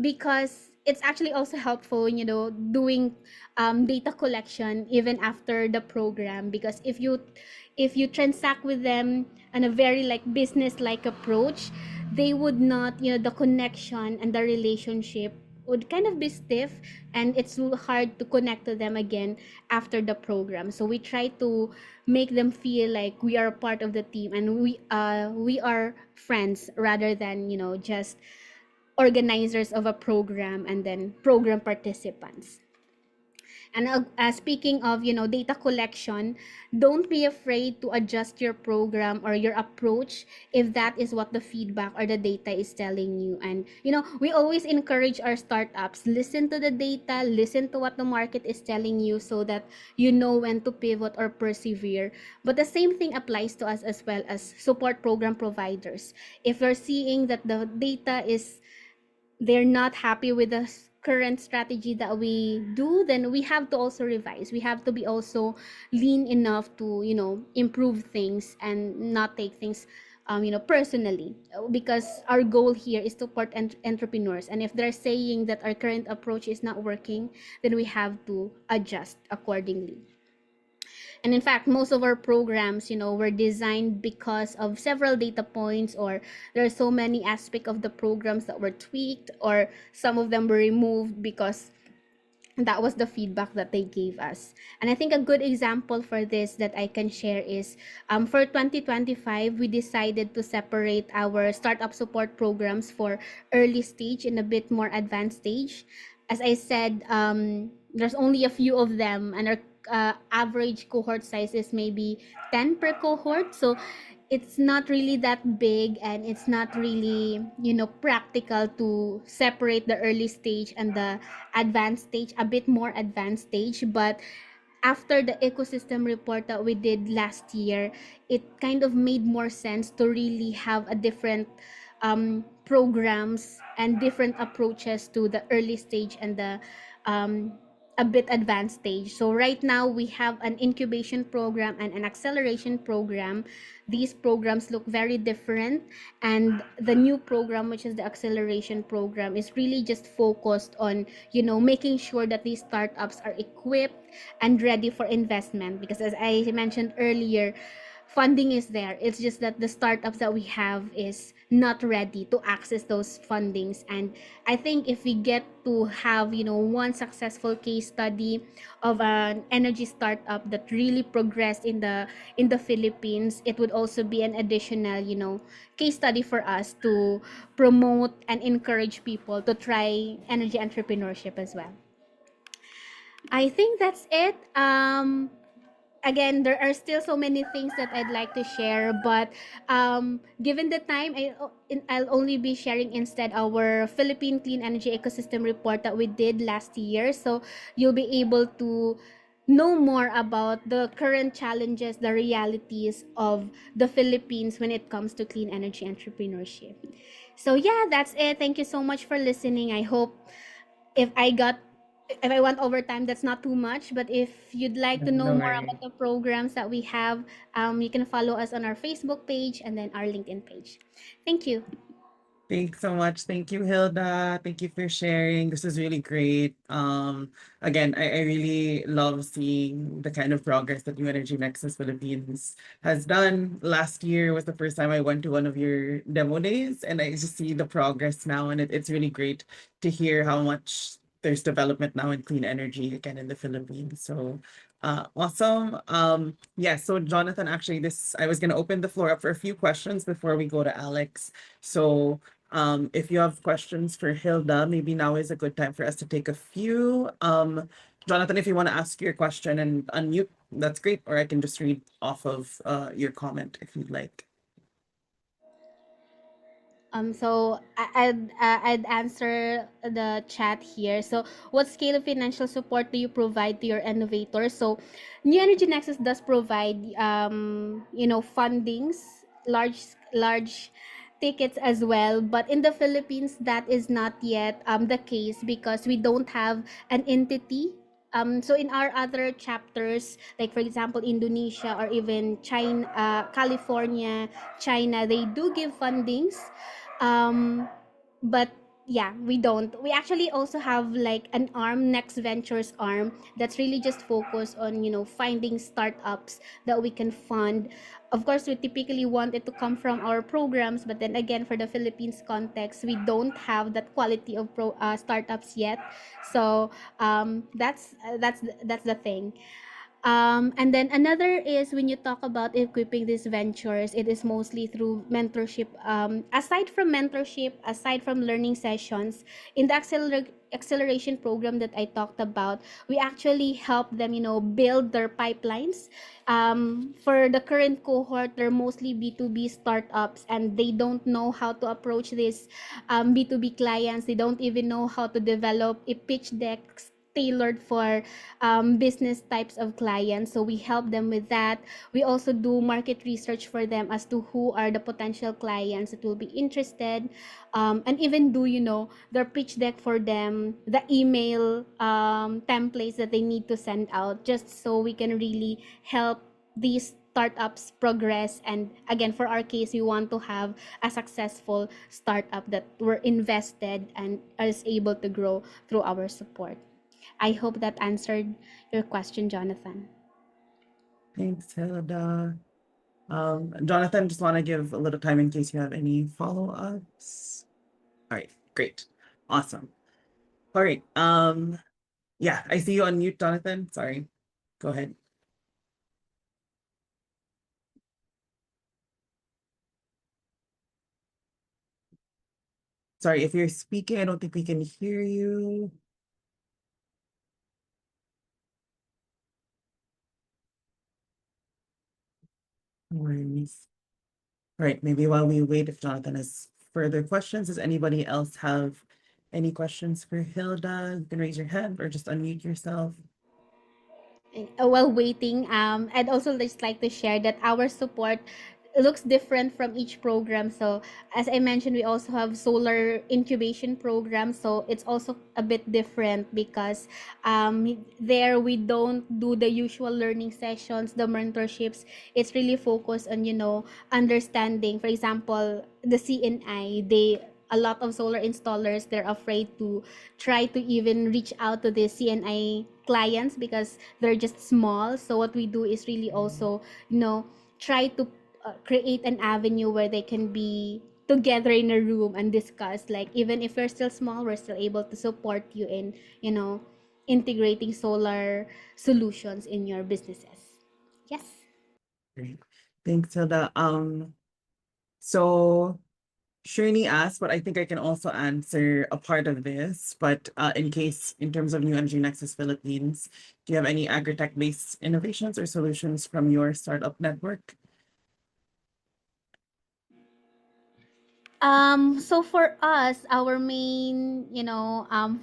because it's actually also helpful, doing data collection even after the program, because if you transact with them on a very like business like approach, they would not, the connection and the relationship would kind of be stiff, and it's hard to connect to them again after the program. So we try to make them feel like we are a part of the team, and we are friends rather than, just organizers of a program and then program participants. And speaking of, data collection, don't be afraid to adjust your program or your approach if that is what the feedback or the data is telling you. And, we always encourage our startups, listen to the data, listen to what the market is telling you so that you know when to pivot or persevere. But the same thing applies to us as well as support program providers. If you're seeing that the data is they're not happy with the current strategy that we do, then we have to also revise. We have to be also lean enough to, improve things and not take things, personally, because our goal here is to support entrepreneurs. And if they're saying that our current approach is not working, then we have to adjust accordingly. And in fact, most of our programs, were designed because of several data points, or there are so many aspects of the programs that were tweaked, or some of them were removed because that was the feedback that they gave us. And I think a good example for this that I can share is, for 2025, we decided to separate our startup support programs for early stage and a bit more advanced stage. As I said, there's only a few of them, and our average cohort size is maybe 10 per cohort. So it's not really that big, and it's not really, practical to separate the early stage and the advanced stage, a bit more advanced stage. But after the ecosystem report that we did last year, it kind of made more sense to really have a different programs and different approaches to the early stage and the um, a bit advanced stage. So right now we have an incubation program and an acceleration program. These programs look very different, and the new program, which is the acceleration program, is really just focused on, making sure that these startups are equipped and ready for investment, because as I mentioned earlier, funding is there. It's just that the startups that we have is not ready to access those fundings. And I think if we get to have, one successful case study of an energy startup that really progressed in the Philippines, it would also be an additional, case study for us to promote and encourage people to try energy entrepreneurship as well. I think that's it. Again, there are still so many things that I'd like to share, but given the time, I'll only be sharing instead our Philippine Clean Energy Ecosystem Report that we did last year. So you'll be able to know more about the current challenges, the realities of the Philippines when it comes to clean energy entrepreneurship. So yeah, that's it. Thank you so much for listening. I hope if I got if I went over time, that's not too much. But if you'd like to know No more worries. about the programs that we have, you can follow us on our Facebook page and then our LinkedIn page. Thank you. Thanks so much. Thank you, Hilda. Thank you for sharing. This is really great. Again, I really love seeing the kind of progress that New Energy Nexus Philippines has done. Last year was the first time I went to one of your demo days, and I just see the progress now, and it's really great to hear how much there's development now in clean energy again in the Philippines. So awesome. Yeah, so Jonathan, actually this I was gonna open the floor up for a few questions before we go to Alex. So if you have questions for Hilda, maybe now is a good time for us to take a few. Jonathan, if you want to ask your question and unmute, that's great. Or I can just read off of your comment if you'd like. I'd answer the chat here. So, what scale of financial support do you provide to your innovators? So, New Energy Nexus does provide, fundings, large tickets as well. But in the Philippines, that is not yet the case because we don't have an entity. So in our other chapters, like for example, Indonesia or even China, California, China, they do give fundings, um, but Yeah, we don't. We actually also have like an arm, Next Ventures arm, that's really just focused on, finding startups that we can fund. Of course, we typically want it to come from our programs, but then again, for the Philippines context, we don't have that quality of startups yet. So that's the thing. And then another is when you talk about equipping these ventures, it is mostly through mentorship. Aside from mentorship, aside from learning sessions, in the acceleration program that I talked about, we actually help them, build their pipelines. For the current cohort, they're mostly B2B startups and they don't know how to approach these B2B clients. They don't even know how to develop a pitch deck tailored for business types of clients. So we help them with that. We also do market research for them as to who are the potential clients that will be interested, and even do their pitch deck for them, the email templates that they need to send out, just so we can really help these startups progress. And again, for our case, we want to have a successful startup that were invested and is able to grow through our support. I hope that answered your question, Jonathan. Thanks, Hilda. Jonathan, just want to give a little time in case you have any follow-ups. All right, great. Awesome. All right. Yeah, I see you on mute, Jonathan. Sorry. Go ahead. Sorry, if you're speaking, I don't think we can hear you. No worries. All right, maybe while we wait, if Jonathan has further questions, does anybody else have any questions for Hilda? You can raise your hand or just unmute yourself. While waiting, I'd also just like to share that our support looks different from each program. So as I mentioned, we also have solar incubation program. So it's also a bit different because there we don't do the usual learning sessions, the mentorships. It's really focused on, understanding. For example, the CNI, a lot of solar installers, they're afraid to try to even reach out to the CNI clients because they're just small. So what we do is really also, try to create an avenue where they can be together in a room and discuss, like, even if we're still small, we're still able to support you in, integrating solar solutions in your businesses. Yes. Great. Thanks, Hilda. So Shirley asked, but I think I can also answer a part of this. But in case, in terms of New Energy Nexus Philippines, do you have any agri-tech-based innovations or solutions from your startup network? So for us, our main,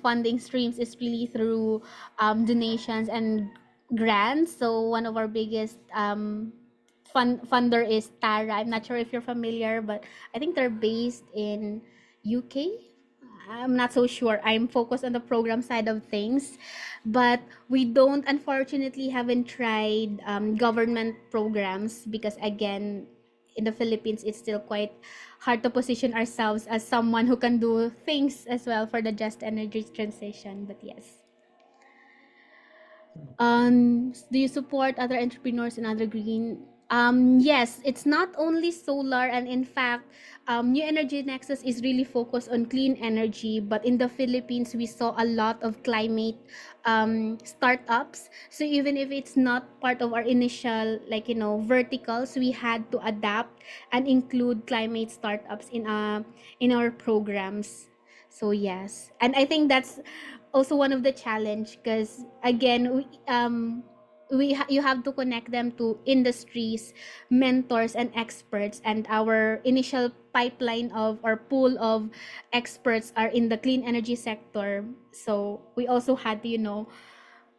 funding streams is really through donations and grants. So one of our biggest funder is Tara. I'm not sure if you're familiar, but I think they're based in UK. I'm not so sure. I'm focused on the program side of things, but we don't, unfortunately, haven't tried government programs because, again, in the Philippines, it's still quite hard to position ourselves as someone who can do things as well for the just energy transition. But yes. Do you support other entrepreneurs in other green? Yes, it's not only solar, and in fact, New Energy Nexus is really focused on clean energy. But in the Philippines, we saw a lot of climate startups. So even if it's not part of our initial, like, verticals, we had to adapt and include climate startups in our programs. So yes, and I think that's also one of the challenge because, again, you have to connect them to industries, mentors and experts, and our initial pipeline of or pool of experts are in the clean energy sector. So we also had to,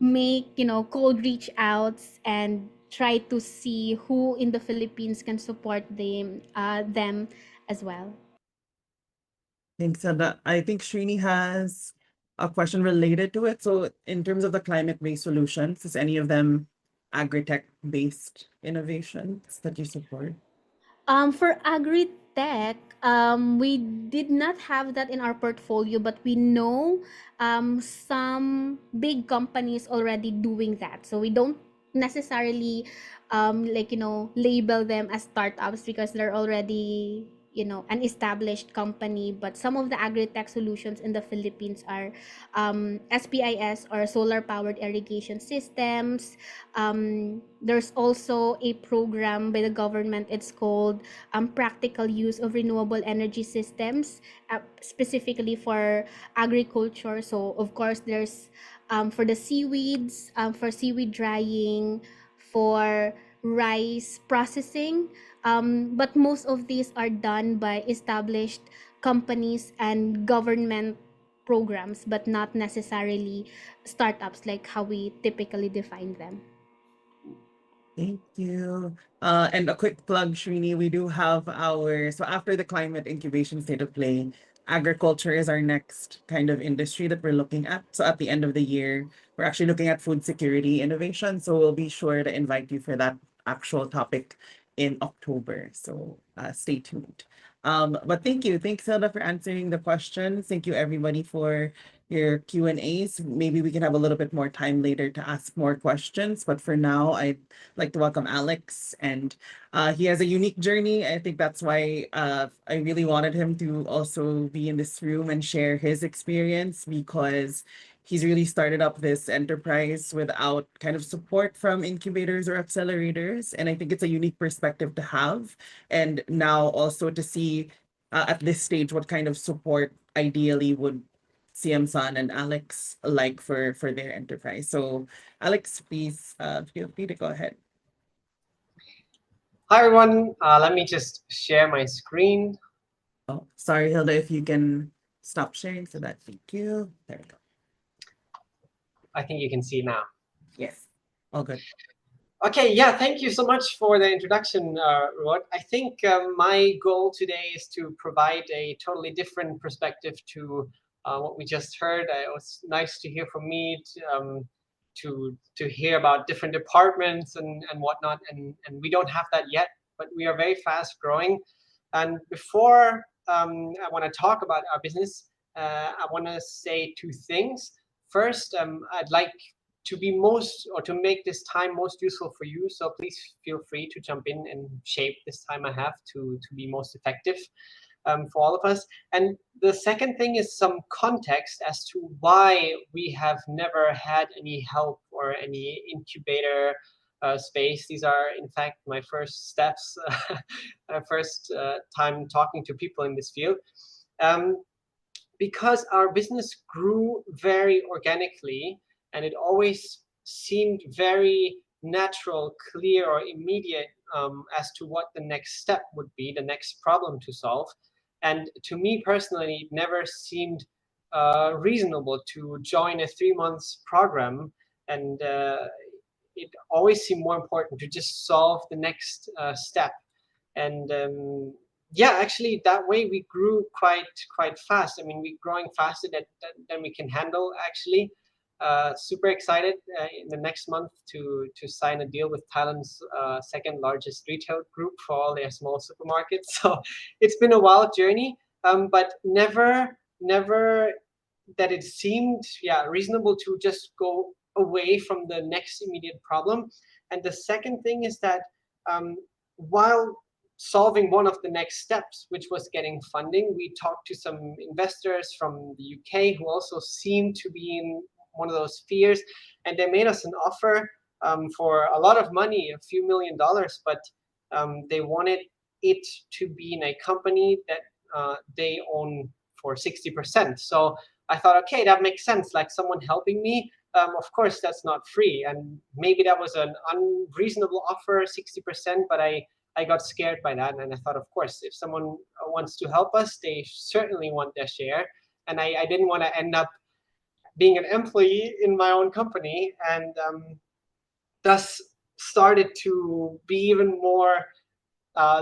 make, cold reach outs and try to see who in the Philippines can support them as well. Thanks, Hilda. I think Srini has a question related to it. So in terms of the climate-based solutions, is any of them agri-tech based innovations that you support? For agri-tech, we did not have that in our portfolio, but we know some big companies already doing that. So we don't necessarily label them as startups because they're already an established company. But some of the agri-tech solutions in the Philippines are SPIS, or solar powered irrigation systems. There's also a program by the government. It's called practical use of renewable energy systems, specifically for agriculture. So of course there's for the seaweeds, for seaweed drying, for rice processing. But most of these are done by established companies and government programs, but not necessarily startups like how we typically define them. Thank you. And a quick plug, Srini, we do have so after the climate incubation state of play, agriculture is our next kind of industry that we're looking at. So at the end of the year, we're actually looking at food security innovation. So we'll be sure to invite you for that actual topic in October. So stay tuned. But thank you. Thanks, Hilda, for answering the questions. Thank you, everybody, for your Q&As. Maybe we can have a little bit more time later to ask more questions. But for now, I'd like to welcome Alex, and he has a unique journey. I think that's why I really wanted him to also be in this room and share his experience, because he's really started up this enterprise without kind of support from incubators or accelerators. And I think it's a unique perspective to have. And now also to see at this stage what kind of support ideally would Siam Sun and Alex like for their enterprise. So Alex, please feel free to go ahead. Hi everyone, let me just share my screen. Oh, sorry, Hilda, if you can stop sharing so that, thank you. There we go. I think you can see now. Yes, all good. Okay, yeah, thank you so much for the introduction, Rod. I think my goal today is to provide a totally different perspective to what we just heard. It was nice to hear from me, to hear about different departments and whatnot, and we don't have that yet, but we are very fast growing. And before I want to talk about our business, I want to say two things. First, I'd like to be to make this time most useful for you. So please feel free to jump in and shape this time I have to be most effective for all of us. And the second thing is some context as to why we have never had any help or any incubator space. These are, in fact, my first steps, first time talking to people in this field. Because our business grew very organically, and it always seemed very natural, clear, or immediate as to what the next step would be, the next problem to solve. And to me personally, it never seemed reasonable to join a 3 month program, and it always seemed more important to just solve the next step. And yeah, actually, that way we grew quite fast. I mean, we're growing faster than we can handle, actually. Super excited in the next month to sign a deal with Thailand's second largest retail group for all their small supermarkets. So it's been a wild journey, but never that it seemed reasonable to just go away from the next immediate problem. And the second thing is that while solving one of the next steps, which was getting funding, we talked to some investors from the UK who also seemed to be in one of those spheres, and they made us an offer for a lot of money, a few $1 million, but they wanted it to be in a company that they own for 60%. So I thought, okay, that makes sense. Like someone helping me, of course, that's not free. And maybe that was an unreasonable offer, 60%, but I got scared by that. And I thought, of course, if someone wants to help us, they certainly want their share. And I didn't want to end up being an employee in my own company, and thus started to be even more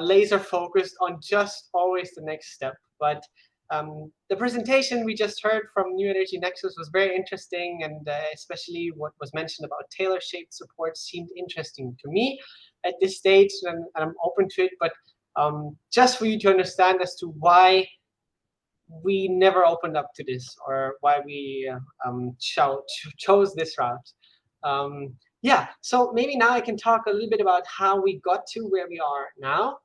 laser focused on just always the next step. But the presentation we just heard from New Energy Nexus was very interesting, and especially what was mentioned about tailor-shaped support seemed interesting to me at this stage, and I'm open to it. But just for you to understand as to why we never opened up to this, or why we chose this route. Yeah, so maybe now I can talk a little bit about how we got to where we are now.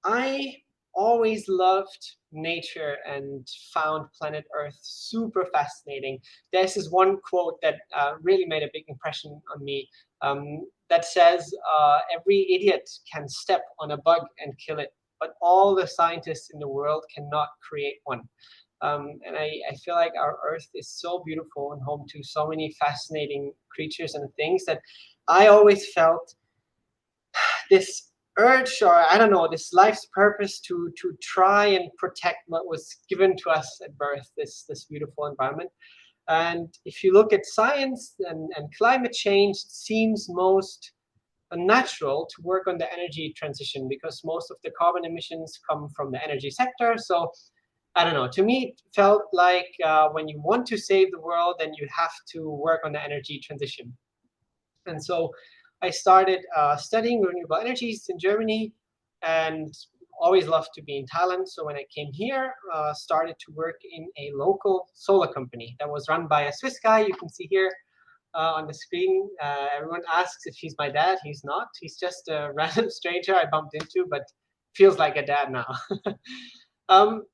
I always loved nature and found planet Earth super fascinating. There's this one quote that really made a big impression on me, that says, every idiot can step on a bug and kill it, but all the scientists in the world cannot create one. And I feel like our Earth is so beautiful and home to so many fascinating creatures and things that I always felt this urge, or I don't know, this life's purpose to try and protect what was given to us at birth, this beautiful environment. And if you look at science and climate change, it seems most natural to work on the energy transition, because most of the carbon emissions come from the energy sector. So I don't know, to me it felt like when you want to save the world, then you have to work on the energy transition. And so I started studying renewable energies in Germany, and always loved to be in Thailand. So when I came here, started to work in a local solar company that was run by a Swiss guy. You can see here on the screen. Everyone asks if he's my dad. He's not. He's just a random stranger I bumped into, but feels like a dad now. um,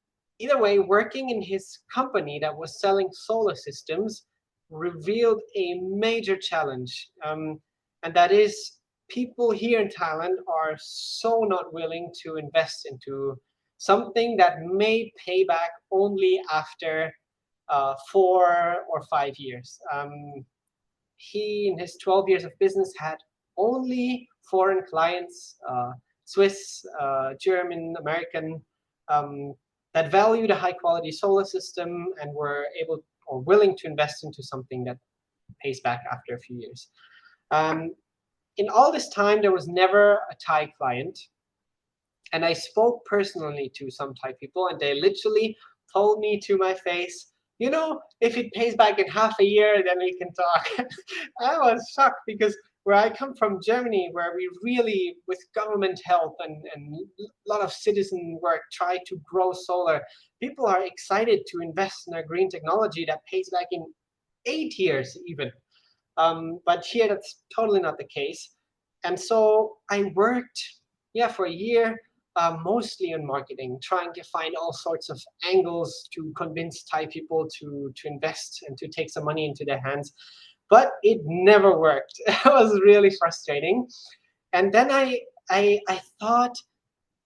Either way, working in his company that was selling solar systems revealed a major challenge. And that is, people here in Thailand are so not willing to invest into something that may pay back only after 4 or 5 years. He, in his 12 years of business, had only foreign clients, Swiss, German, American, that valued a high quality solar system and were able or willing to invest into something that pays back after a few years. In all this time, there was never a Thai client. And I spoke personally to some Thai people, and they literally told me to my face, you know, if it pays back in half a year, then we can talk. I was shocked, because where I come from, Germany, where we really, with government help and a lot of citizen work, try to grow solar, people are excited to invest in a green technology that pays back in 8 years even. But here, that's totally not the case. And so I worked, yeah, for a year, mostly on marketing, trying to find all sorts of angles to convince Thai people to invest and to take some money into their hands. But it never worked. It was really frustrating. And then I thought,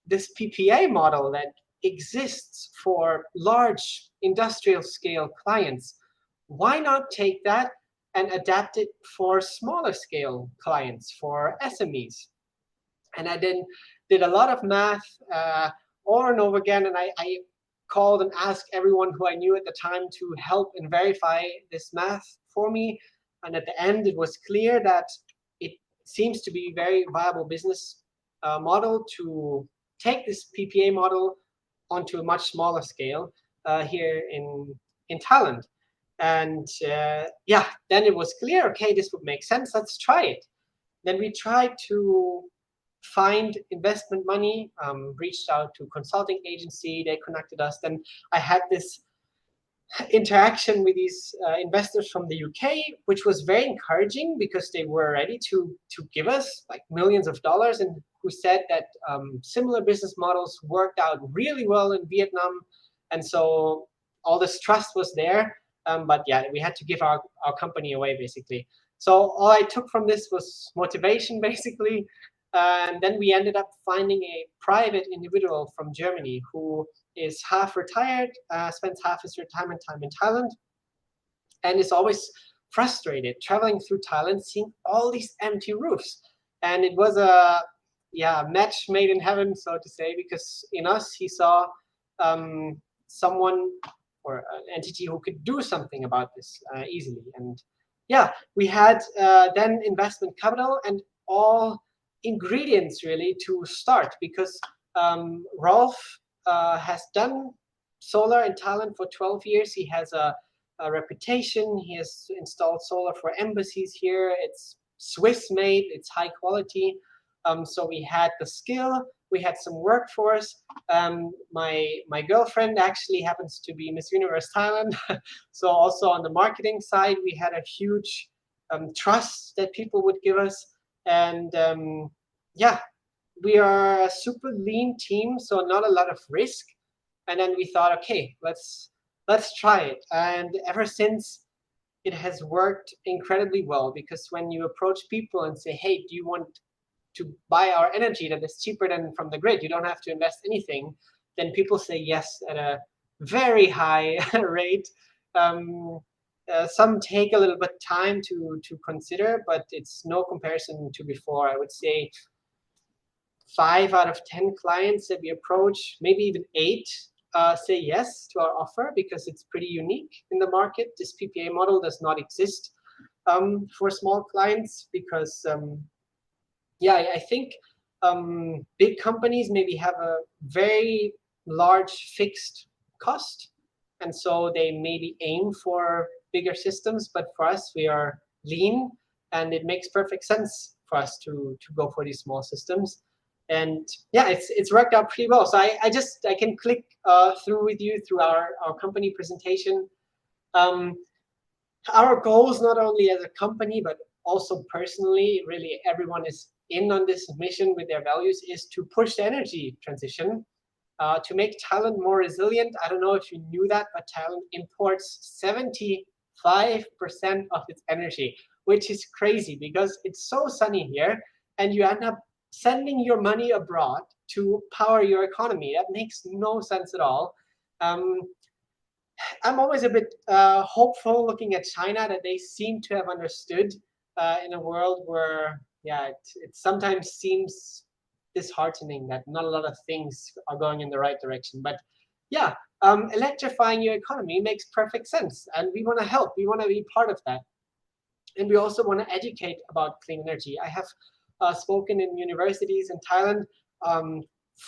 this PPA model that exists for large industrial scale clients, why not take that and adapt it for smaller scale clients, for SMEs? And I then did a lot of math over and over again, and I called and asked everyone who I knew at the time to help and verify this math for me. And at the end, it was clear that it seems to be a very viable business model to take this PPA model onto a much smaller scale here in Thailand. And yeah, then it was clear, okay, this would make sense. Let's try it. Then we tried to find investment money, reached out to consulting agency, they connected us. Then I had this interaction with these investors from the UK, which was very encouraging, because they were ready to give us like millions of dollars, and who said that similar business models worked out really well in Vietnam. And so all this trust was there. But yeah, we had to give our company away, basically. So all I took from this was motivation, basically. And then we ended up finding a private individual from Germany who is half retired, spends half his retirement time in Thailand, and is always frustrated traveling through Thailand, seeing all these empty roofs. And it was a match made in heaven, so to say, because in us he saw someone or an entity who could do something about this easily. And yeah, we had then investment capital and all ingredients really to start, because Rolf has done solar in Thailand for 12 years. He has a reputation. He has installed solar for embassies here. It's Swiss made, it's high quality. So we had the skill, we had some workforce. My girlfriend actually happens to be Miss Universe Thailand. So also on the marketing side, we had a huge trust that people would give us. And yeah, we are a super lean team, so not a lot of risk. And then we thought, okay, let's try it. And ever since, it has worked incredibly well, because when you approach people and say, hey, do you want to buy our energy that is cheaper than from the grid, you don't have to invest anything, then people say yes at a very high rate. Some take a little bit time to consider, but it's no comparison to before. I would say 5 out of 10 clients that we approach, maybe even 8, say yes to our offer, because it's pretty unique in the market. This PPA model does not exist for small clients, because yeah, I think big companies maybe have a very large fixed cost, and so they maybe aim for bigger systems. But for us, we are lean, and it makes perfect sense for us to go for these small systems. And yeah, it's worked out pretty well. So I can click through with you through our company presentation. Um, our goals, not only as a company but also personally, really everyone is in on this mission with their values, is to push the energy transition, to make Thailand more resilient. I don't know if you knew that, but Thailand imports 75% of its energy, which is crazy because it's so sunny here, and you end up sending your money abroad to power your economy. That makes no sense at all. Um, I'm always a bit hopeful looking at China, that they seem to have understood in a world where, yeah, it sometimes seems disheartening that not a lot of things are going in the right direction. But yeah, electrifying your economy makes perfect sense, and we want to help. We want to be part of that, and we also want to educate about clean energy. I have spoken in universities in Thailand.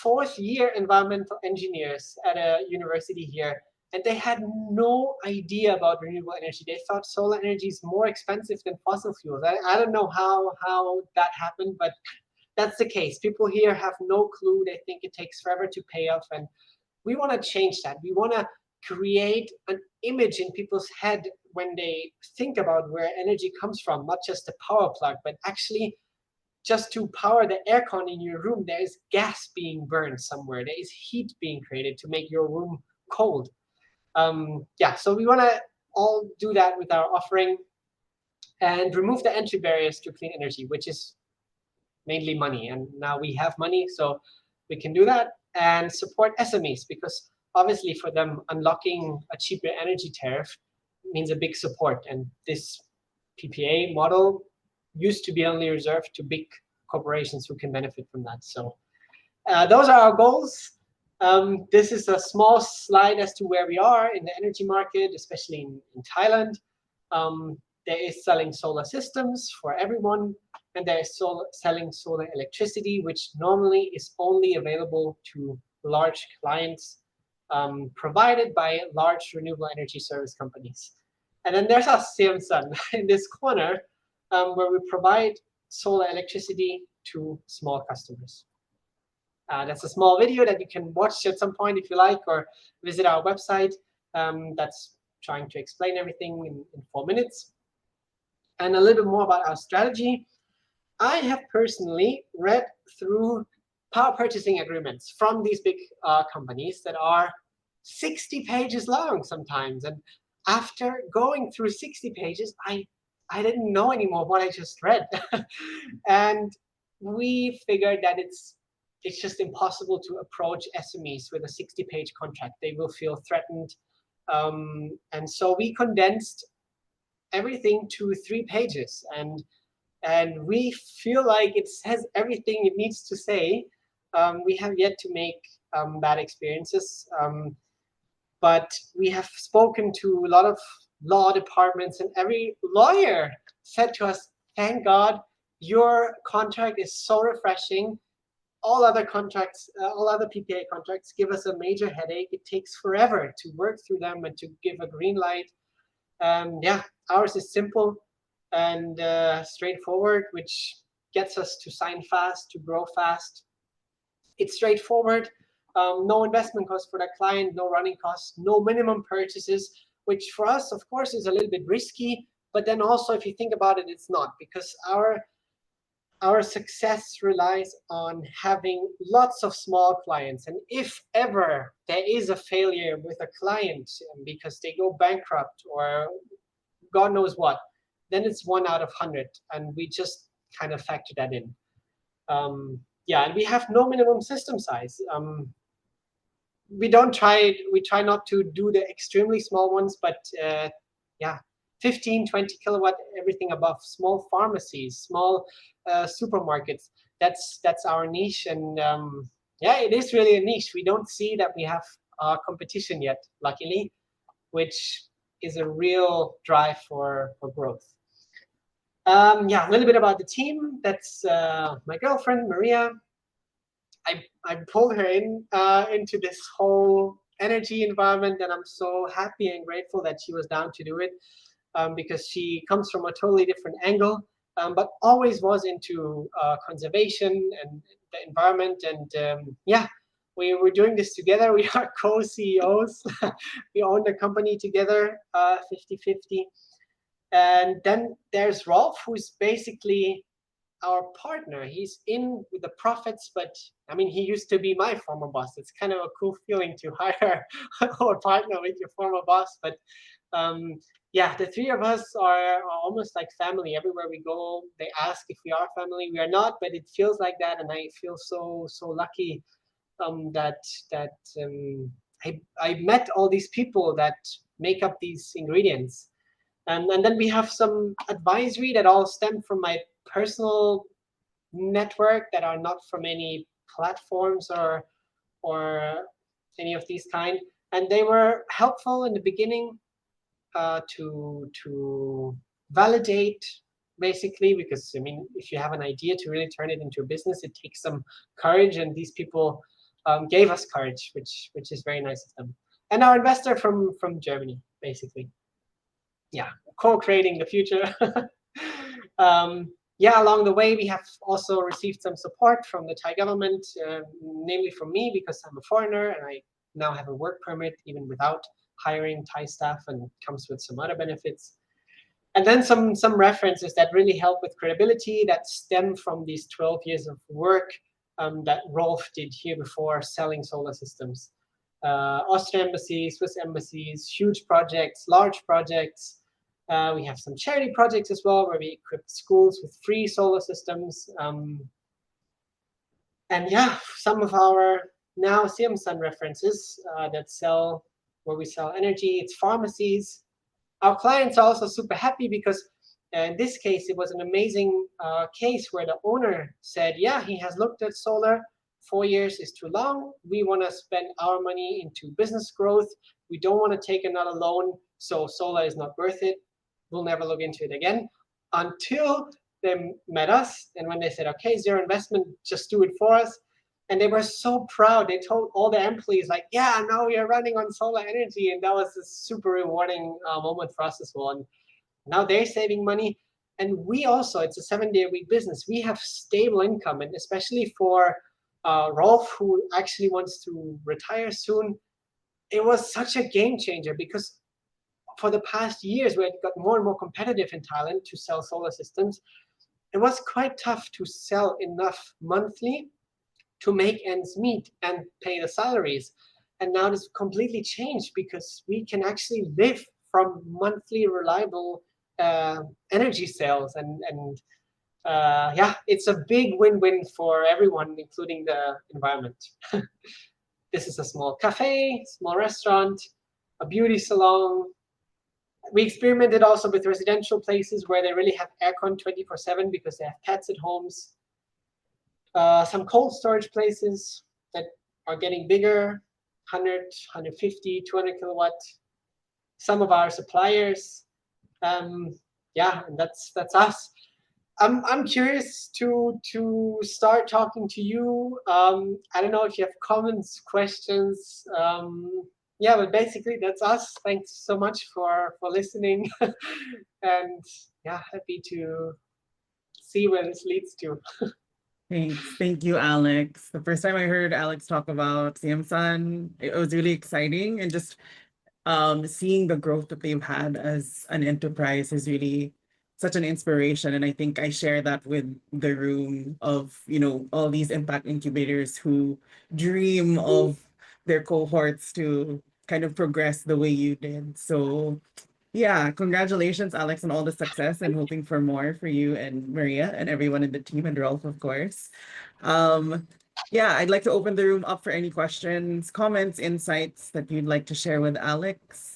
4th-year environmental engineers at a university here, and they had no idea about renewable energy. They thought solar energy is more expensive than fossil fuels. I don't know how that happened, but that's the case. People here have no clue. They think it takes forever to pay off, and we want to change that. We want to create an image in people's head when they think about where energy comes from, not just a power plug, but actually just to power the aircon in your room, there is gas being burned somewhere. There is heat being created to make your room cold. Yeah, so we want to all do that with our offering and remove the entry barriers to clean energy, which is mainly money. And now we have money, so we can do that, and support SMEs, because obviously for them, unlocking a cheaper energy tariff means a big support. And this PPA model used to be only reserved to big corporations who can benefit from that. So those are our goals. This is a small slide as to where we are in the energy market, especially in Thailand. There is selling solar systems for everyone, and there is selling solar electricity, which normally is only available to large clients, provided by large renewable energy service companies. And then there's our Siam Sun in this corner, where we provide solar electricity to small customers. That's a small video that you can watch at some point if you like, or visit our website. That's trying to explain everything in 4 minutes. And a little bit more about our strategy. I have personally read through power purchasing agreements from these big companies that are 60 pages long sometimes. And after going through 60 pages, I didn't know anymore what I just read. And we figured that it's just impossible to approach SMEs with a 60-page contract. They will feel threatened. And so we condensed everything to 3 pages. And we feel like it says everything it needs to say. We have yet to make bad experiences. But we have spoken to a lot of law departments, and every lawyer said to us, thank God, your contract is so refreshing. All other contracts, all other PPA contracts give us a major headache. It takes forever to work through them and to give a green light. Yeah, ours is simple and straightforward, which gets us to sign fast, to grow fast. It's straightforward. No investment cost for the client, no running costs, no minimum purchases, which for us, of course, is a little bit risky. But then also, if you think about it, it's not, because our success relies on having lots of small clients. And if ever there is a failure with a client because they go bankrupt or God knows what, then it's 1 out of 100. And we just kind of factor that in. Yeah, and we have no minimum system size. We try not to do the extremely small ones, but yeah, 15, 20 kilowatt, everything above, small pharmacies, small supermarkets. That's our niche. And yeah, it is really a niche. We don't see that we have competition yet, luckily, which is a real drive for growth. Yeah, a little bit about the team. That's my girlfriend, Maria. I pulled her into this whole energy environment, and I'm so happy and grateful that she was down to do it, because she comes from a totally different angle, but always was into conservation and the environment. And yeah, we're doing this together. We are co-CEOs. We own the company together, 50-50. And then there's Rolf, who's basically our partner. He's in with the profits, but I mean, he used to be my former boss. It's kind of a cool feeling to hire or partner with your former boss. But yeah, the three of us are almost like family. Everywhere we go, they ask if we are family. We are not, but it feels like that, and I feel so lucky that I met all these people that make up these ingredients. And then we have some advisory that all stem from my personal network, that are not from any platforms or any of these kind. And they were helpful in the beginning to validate, basically, because I mean, if you have an idea to really turn it into a business, it takes some courage, and these people gave us courage, which is very nice of them. And our investor from Germany, basically. Yeah, co-creating the future. Yeah, along the way, we have also received some support from the Thai government, namely from me, because I'm a foreigner and I now have a work permit even without hiring Thai staff, and comes with some other benefits. And then some references that really help with credibility, that stem from these 12 years of work that Rolf did here before selling solar systems. Austrian embassies, Swiss embassies, huge projects, large projects. We have some charity projects as well, where we equip schools with free solar systems. And yeah, some of our now Siam Sun references where we sell energy, it's pharmacies. Our clients are also super happy, because in this case, it was an amazing case where the owner said, yeah, he has looked at solar. 4 years is too long. We want to spend our money into business growth. We don't want to take another loan, so solar is not worth it. We'll never look into it again, until they met us. And when they said, okay, zero investment, just do it for us. And they were so proud. They told all the employees, like, yeah, now we are running on solar energy. And that was a super rewarding moment for us as well. And now they're saving money. And we also, it's a 7-day-a-week business. We have stable income. And especially for Rolf, who actually wants to retire soon, it was such a game changer, because for the past years, where it got more and more competitive in Thailand to sell solar systems, it was quite tough to sell enough monthly to make ends meet and pay the salaries. And now this completely changed, because we can actually live from monthly reliable energy sales. And yeah, it's a big win-win for everyone, including the environment. This is a small cafe, small restaurant, a beauty salon. We experimented also with residential places where they really have aircon 24/7, because they have pets at homes. Some cold storage places that are getting bigger, 100, 150, 200 kilowatt. Some of our suppliers. Yeah, and that's us. I'm curious to start talking to you. I don't know if you have comments, questions. Yeah, but basically that's us. Thanks so much for listening, and yeah, happy to see where this leads to. Thanks. Thank you, Alex. The first time I heard Alex talk about Siam Sun, it was really exciting, and just seeing the growth that they've had as an enterprise is really such an inspiration. And I think I share that with the room of, all these impact incubators who dream of their cohorts to kind of progress the way you did. So yeah, congratulations, Alex, on all the success, and hoping for more for you and Maria and everyone in the team, and Rolf, of course. Um, yeah, I'd like to open the room up for any questions, comments, insights that you'd like to share with Alex.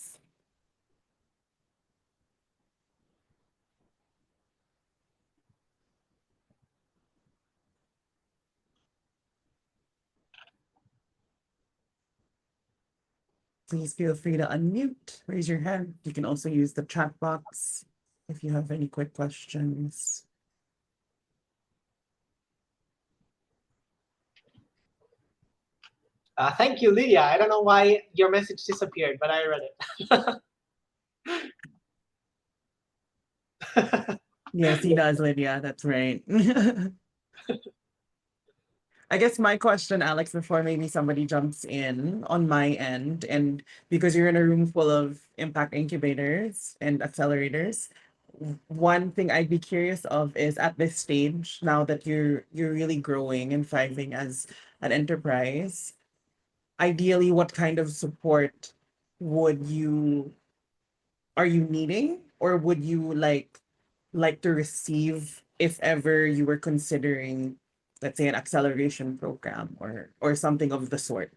Please feel free to unmute, raise your hand. You can also use the chat box if you have any quick questions. Thank you, Lydia. I don't know why your message disappeared, but I read it. Yes, he does, Lydia. That's right. I guess my question, Alex, before maybe somebody jumps in on my end, and because you're in a room full of impact incubators and accelerators, one thing I'd be curious of is at this stage, now that you're really growing and thriving as an enterprise, ideally, what kind of support would you are you needing, or would you like to receive if ever you were considering, let's say, an acceleration program or something of the sort?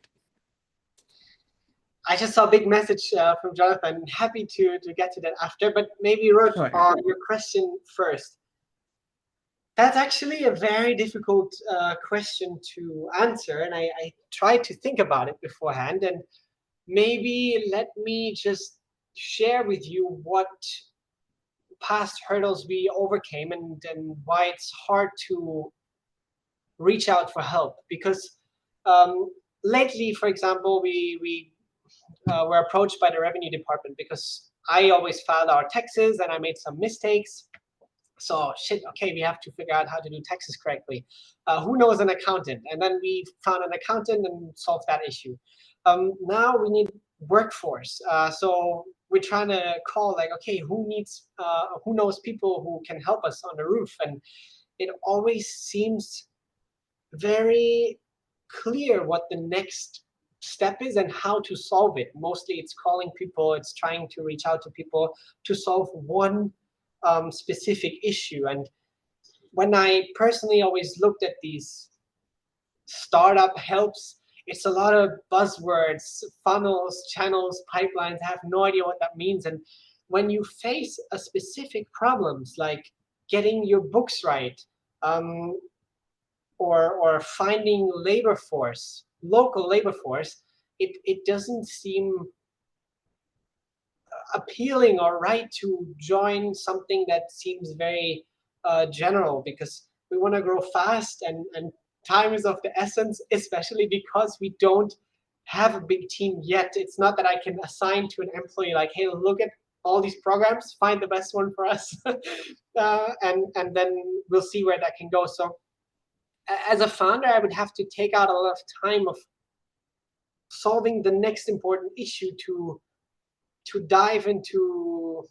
I just saw a big message from Jonathan. Happy to get to that after, but maybe Ruth, Sure. your question first. That's actually a very difficult question to answer, and I tried to think about it beforehand. And maybe let me just share with you what past hurdles we overcame, and why it's hard to reach out for help. Because lately, for example, we were approached by the revenue department because I always filed our taxes and I made some mistakes. So shit, okay, we have to figure out how to do taxes correctly. Who knows an accountant? And then we found an accountant and solved that issue. Now we need workforce. So we're trying to call like, okay, who knows people who can help us on the roof? And it always seems very clear what the next step is and how to solve it. Mostly it's calling people, it's trying to reach out to people to solve one specific issue. And when I personally always looked at these startup helps, it's a lot of buzzwords, funnels, channels, pipelines. I have no idea what that means. And when you face a specific problems like getting your books right, or finding labor force, local labor force, it doesn't seem appealing or right to join something that seems very general, because we want to grow fast, and time is of the essence, especially because we don't have a big team yet. It's not that I can assign to an employee like, hey, look at all these programs, find the best one for us, and then we'll see where that can go. So as a founder, I would have to take out a lot of time of solving the next important issue to dive into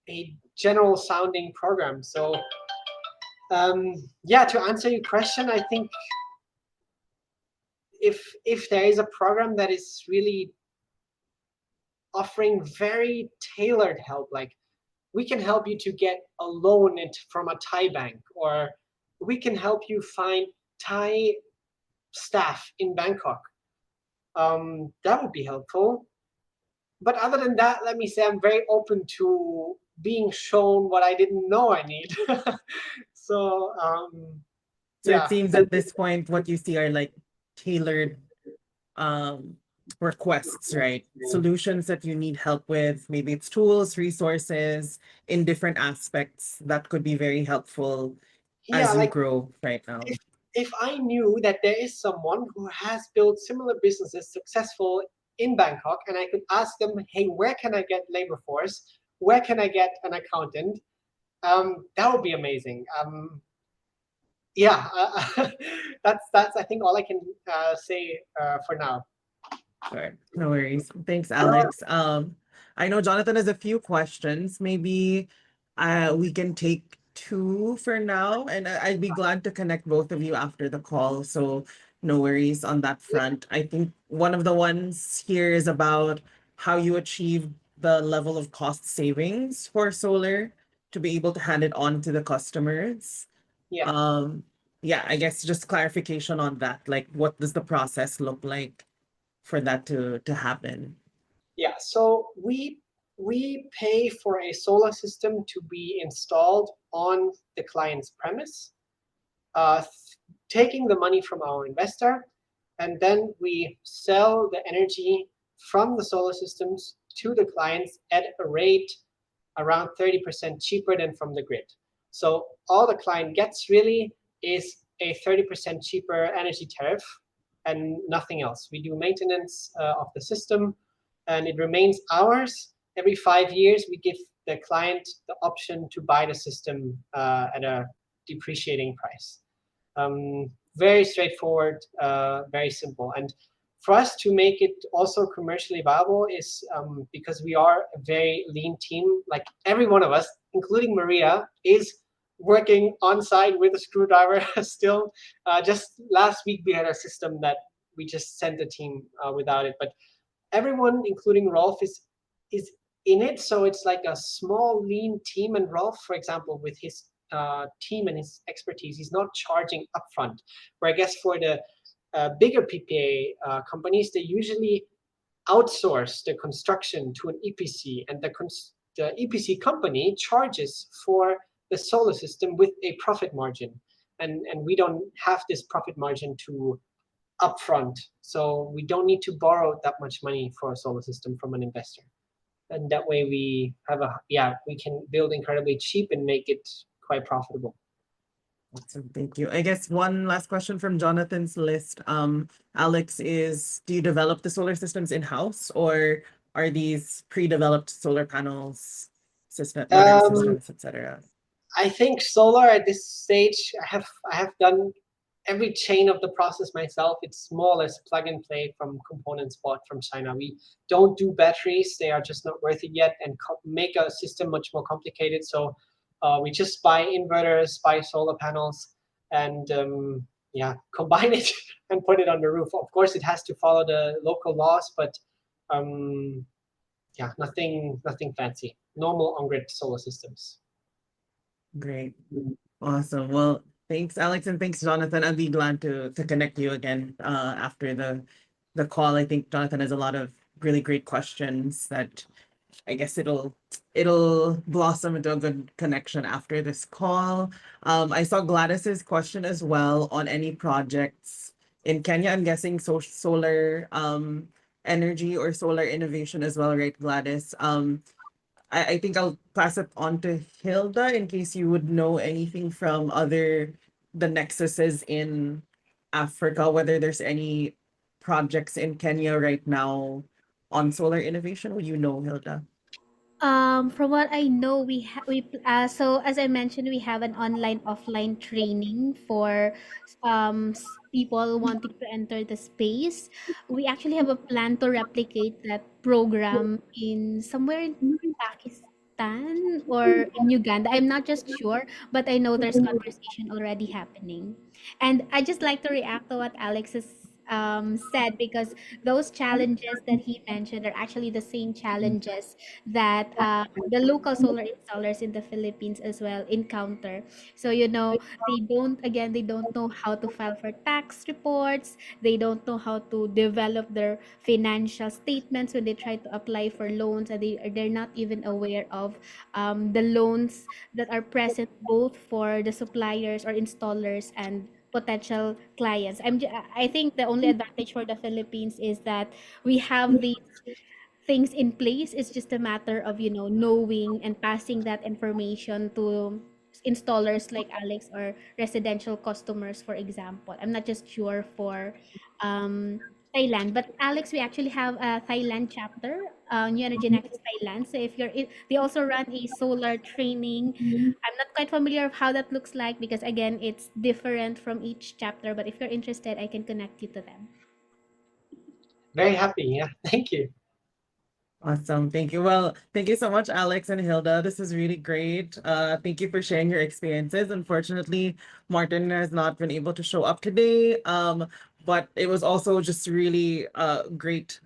a general sounding program. So yeah, to answer your question, I think if there is a program that is really offering very tailored help, like we can help you to get a loan from a Thai bank, or we can help you find Thai staff in Bangkok, that would be helpful. But other than that, let me say I'm very open to being shown what I didn't know I need. So So it yeah. seems at this point, what you see are like tailored um, requests, right? Solutions that you need help with. Maybe it's tools, resources in different aspects that could be very helpful Yeah, as you like grow right now. if I knew that there is someone who has built similar businesses successful in Bangkok, and I could ask them, hey, where can I get labor force? Where can I get an accountant? That would be amazing. yeah, that's I think all I can say for now. Sure. No worries. Thanks, Alex. I know Jonathan has a few questions. Maybe we can take two for now, and I'd be glad to connect both of you after the call. So no worries on that front. I think one of the ones here is about how you achieve the level of cost savings for solar to be able to hand it on to the customers. Yeah. Um, yeah, I guess just clarification on that. Like, what does the process look like for that to happen? Yeah, so we pay for a solar system to be installed on the client's premise, uh, taking the money from our investor, and then we sell the energy from the solar systems to the clients at a rate around 30% cheaper than from the grid. So all the client gets really is a 30% cheaper energy tariff and nothing else. We do maintenance of the system and it remains ours. Every 5 years, we give the client the option to buy the system at a depreciating price. Very straightforward, very simple. And for us to make it also commercially viable is because we are a very lean team. Like every one of us, including Maria, is working on site with a screwdriver still. Just last week, we had a system that we just sent the team without it. But everyone, including Rolf, is in it. So it's like a small, lean team. And Rolf, for example, with his team and his expertise, he's not charging upfront. Where I guess for the bigger PPA companies, they usually outsource the construction to an EPC, and the EPC company charges for the solar system with a profit margin. And we don't have this profit margin to upfront. So we don't need to borrow that much money for a solar system from an investor. And that way we have we can build incredibly cheap and make it quite profitable. Awesome, thank you. I guess one last question from Jonathan's list, Alex, is do you develop the solar systems in-house, or are these pre-developed solar panels, system, modern Um, systems, etc.? I think solar at this stage, I have done every chain of the process myself. It's more or less plug and play from components bought from China. We don't do batteries; they are just not worth it yet, and make a system much more complicated. So we just buy inverters, buy solar panels, and combine it and put it on the roof. Of course, it has to follow the local laws, but um, nothing fancy. Normal on-grid solar systems. Great. Awesome. Well, thanks, Alex, and thanks, Jonathan. I'd be glad to connect you again after the call. I think Jonathan has a lot of really great questions that I guess it'll blossom into a good connection after this call. I saw Gladys's question as well on any projects in Kenya. I'm guessing solar energy or solar innovation as well, right, Gladys? I think I'll pass it on to Hilda in case you would know anything from the nexuses in Africa, whether there's any projects in Kenya right now on solar innovation. Would you know, Hilda? From what I know, so as I mentioned, we have an online offline training for people wanting to enter the space. We actually have a plan to replicate that program in somewhere in Pakistan or in Uganda. I'm not just sure, but I know there's conversation already happening. And I just like to react to what Alex has said, because those challenges that he mentioned are actually the same challenges that the local solar installers in the Philippines as well encounter. So, they don't know how to file for tax reports. They don't know how to develop their financial statements when they try to apply for loans, and they're not even aware of the loans that are present both for the suppliers or installers and potential clients. I think the only advantage for the Philippines is that we have these things in place. It's just a matter of, knowing and passing that information to installers like Alex or residential customers, for example. I'm not just sure for Thailand, but Alex, we actually have a Thailand chapter New Energy Nexus Thailand. So if they also run a solar training. I'm not quite familiar of how that looks like because again, it's different from each chapter. But if you're interested, I can connect you to them. Very happy. Yeah, thank you. Awesome. Thank you. Well, thank you so much, Alex and Hilda. This is really great. Thank you for sharing your experiences. Unfortunately, Martin has not been able to show up today. But it was also just really great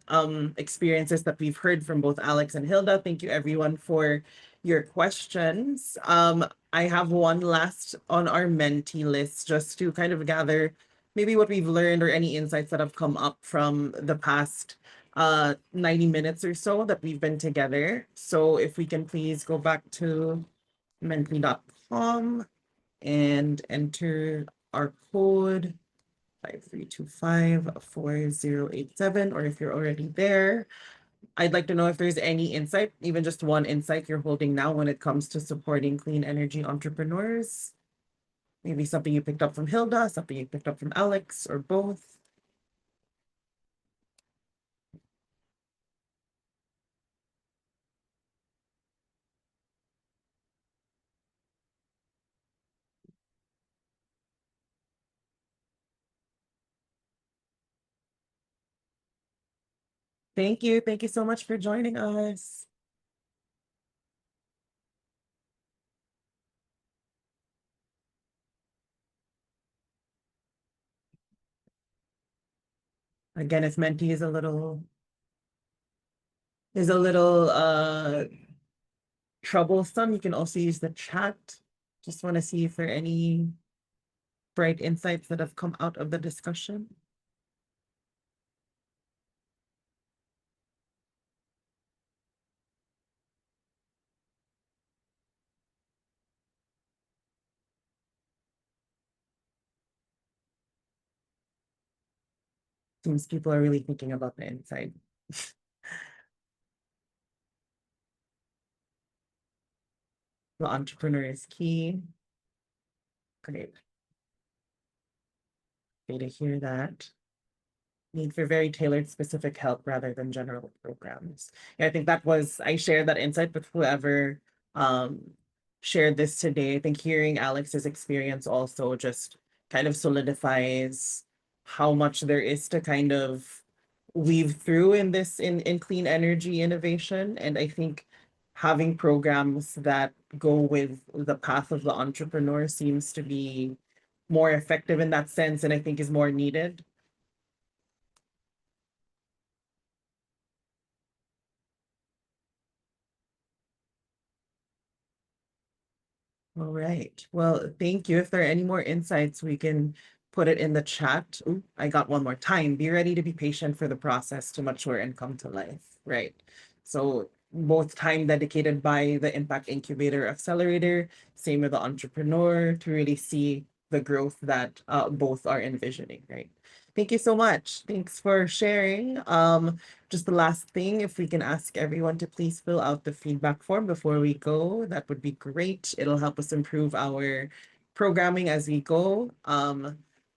experiences that we've heard from both Alex and Hilda. Thank you everyone for your questions. I have one last on our mentee list just to kind of gather maybe what we've learned or any insights that have come up from the past 90 minutes or so that we've been together. So if we can please go back to mentally.com and enter our code 53254087, or if you're already there, I'd like to know if there's any insight, even just one insight you're holding now when it comes to supporting clean energy entrepreneurs. Maybe something you picked up from Hilda, something you picked up from Alex, or both. Thank you. Thank you so much for joining us. Again, if Menti is a little troublesome, you can also use the chat. Just want to see if there are any bright insights that have come out of the discussion. Seems people are really thinking about the inside. The entrepreneur is key. Great. Great to hear that. Need for very tailored specific help rather than general programs. Yeah, I think I shared that insight with whoever um shared this today. I think hearing Alex's experience also just kind of solidifies how much there is to kind of weave through in this in clean energy innovation. And I think having programs that go with the path of the entrepreneur seems to be more effective in that sense, and I think is more needed. All right. Well, thank you. If there are any more insights, we can put it in the chat. Ooh, I got one more time. Be ready to be patient for the process to mature and come to life. Right. So both time dedicated by the Impact Incubator Accelerator, same with the entrepreneur to really see the growth that both are envisioning, right? Thank you so much. Thanks for sharing. Just the last thing, if we can ask everyone to please fill out the feedback form before we go, that would be great. It'll help us improve our programming as we go.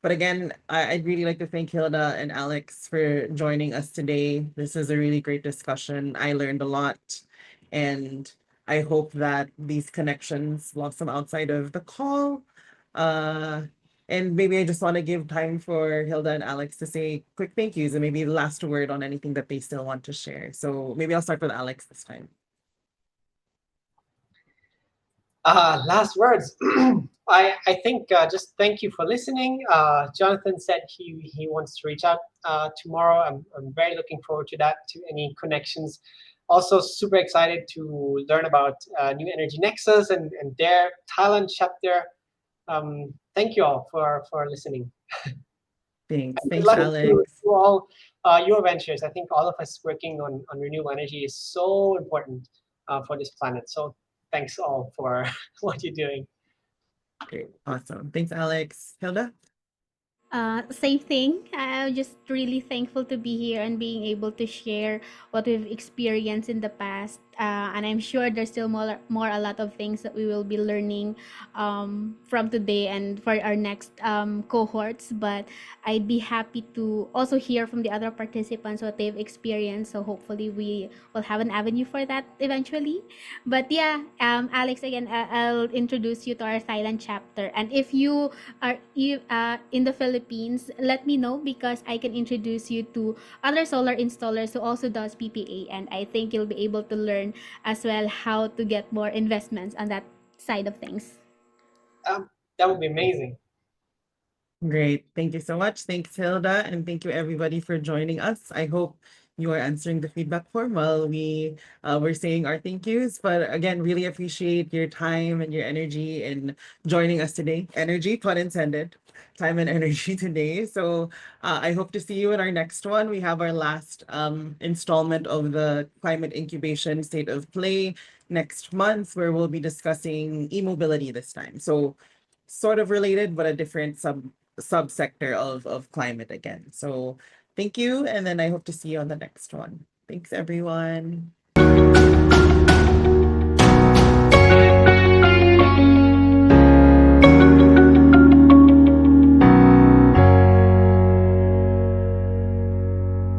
But again, I'd really like to thank Hilda and Alex for joining us today. This is a really great discussion. I learned a lot, and I hope that these connections blossom outside of the call. Uh, and maybe I just want to give time for Hilda and Alex to say quick thank yous and maybe the last word on anything that they still want to share. So maybe I'll start with Alex this time. Last words. I think just thank you for listening. Jonathan said he wants to reach out tomorrow. I'm very looking forward to that, to any connections. Also super excited to learn about New Energy Nexus and their Thailand chapter. Thank you all for listening. Thanks. And good Thanks, luck Alex. to all your ventures. I think all of us working on renewable energy is so important for this planet. So thanks all for what you're doing. Great. Awesome. Thanks, Alex. Hilda? Same thing. I'm just really thankful to be here and being able to share what we've experienced in the past. and I'm sure there's still more a lot of things that we will be learning from today and for our next cohorts. But I'd be happy to also hear from the other participants what they've experienced. So hopefully we will have an avenue for that eventually. But yeah, Alex, again, I'll introduce you to our Thailand chapter. And if you are in the Philippines, let me know because I can introduce you to other solar installers who also does PPA. And I think you'll be able to learn as well how to get more investments on that side of things. That would be amazing. Great. Thank you so much. Thanks, Hilda. And thank you, everybody, for joining us. I hope you are answering the feedback form while we were saying our thank yous. But again, really appreciate your time and your energy in joining us today. Energy, pun intended, time and energy today. So I hope to see you in our next one. We have our last installment of the Climate Incubation State of Play next month, where we'll be discussing e-mobility this time. So sort of related, but a different subsector of climate again. So thank you, and then I hope to see you on the next one. Thanks, everyone.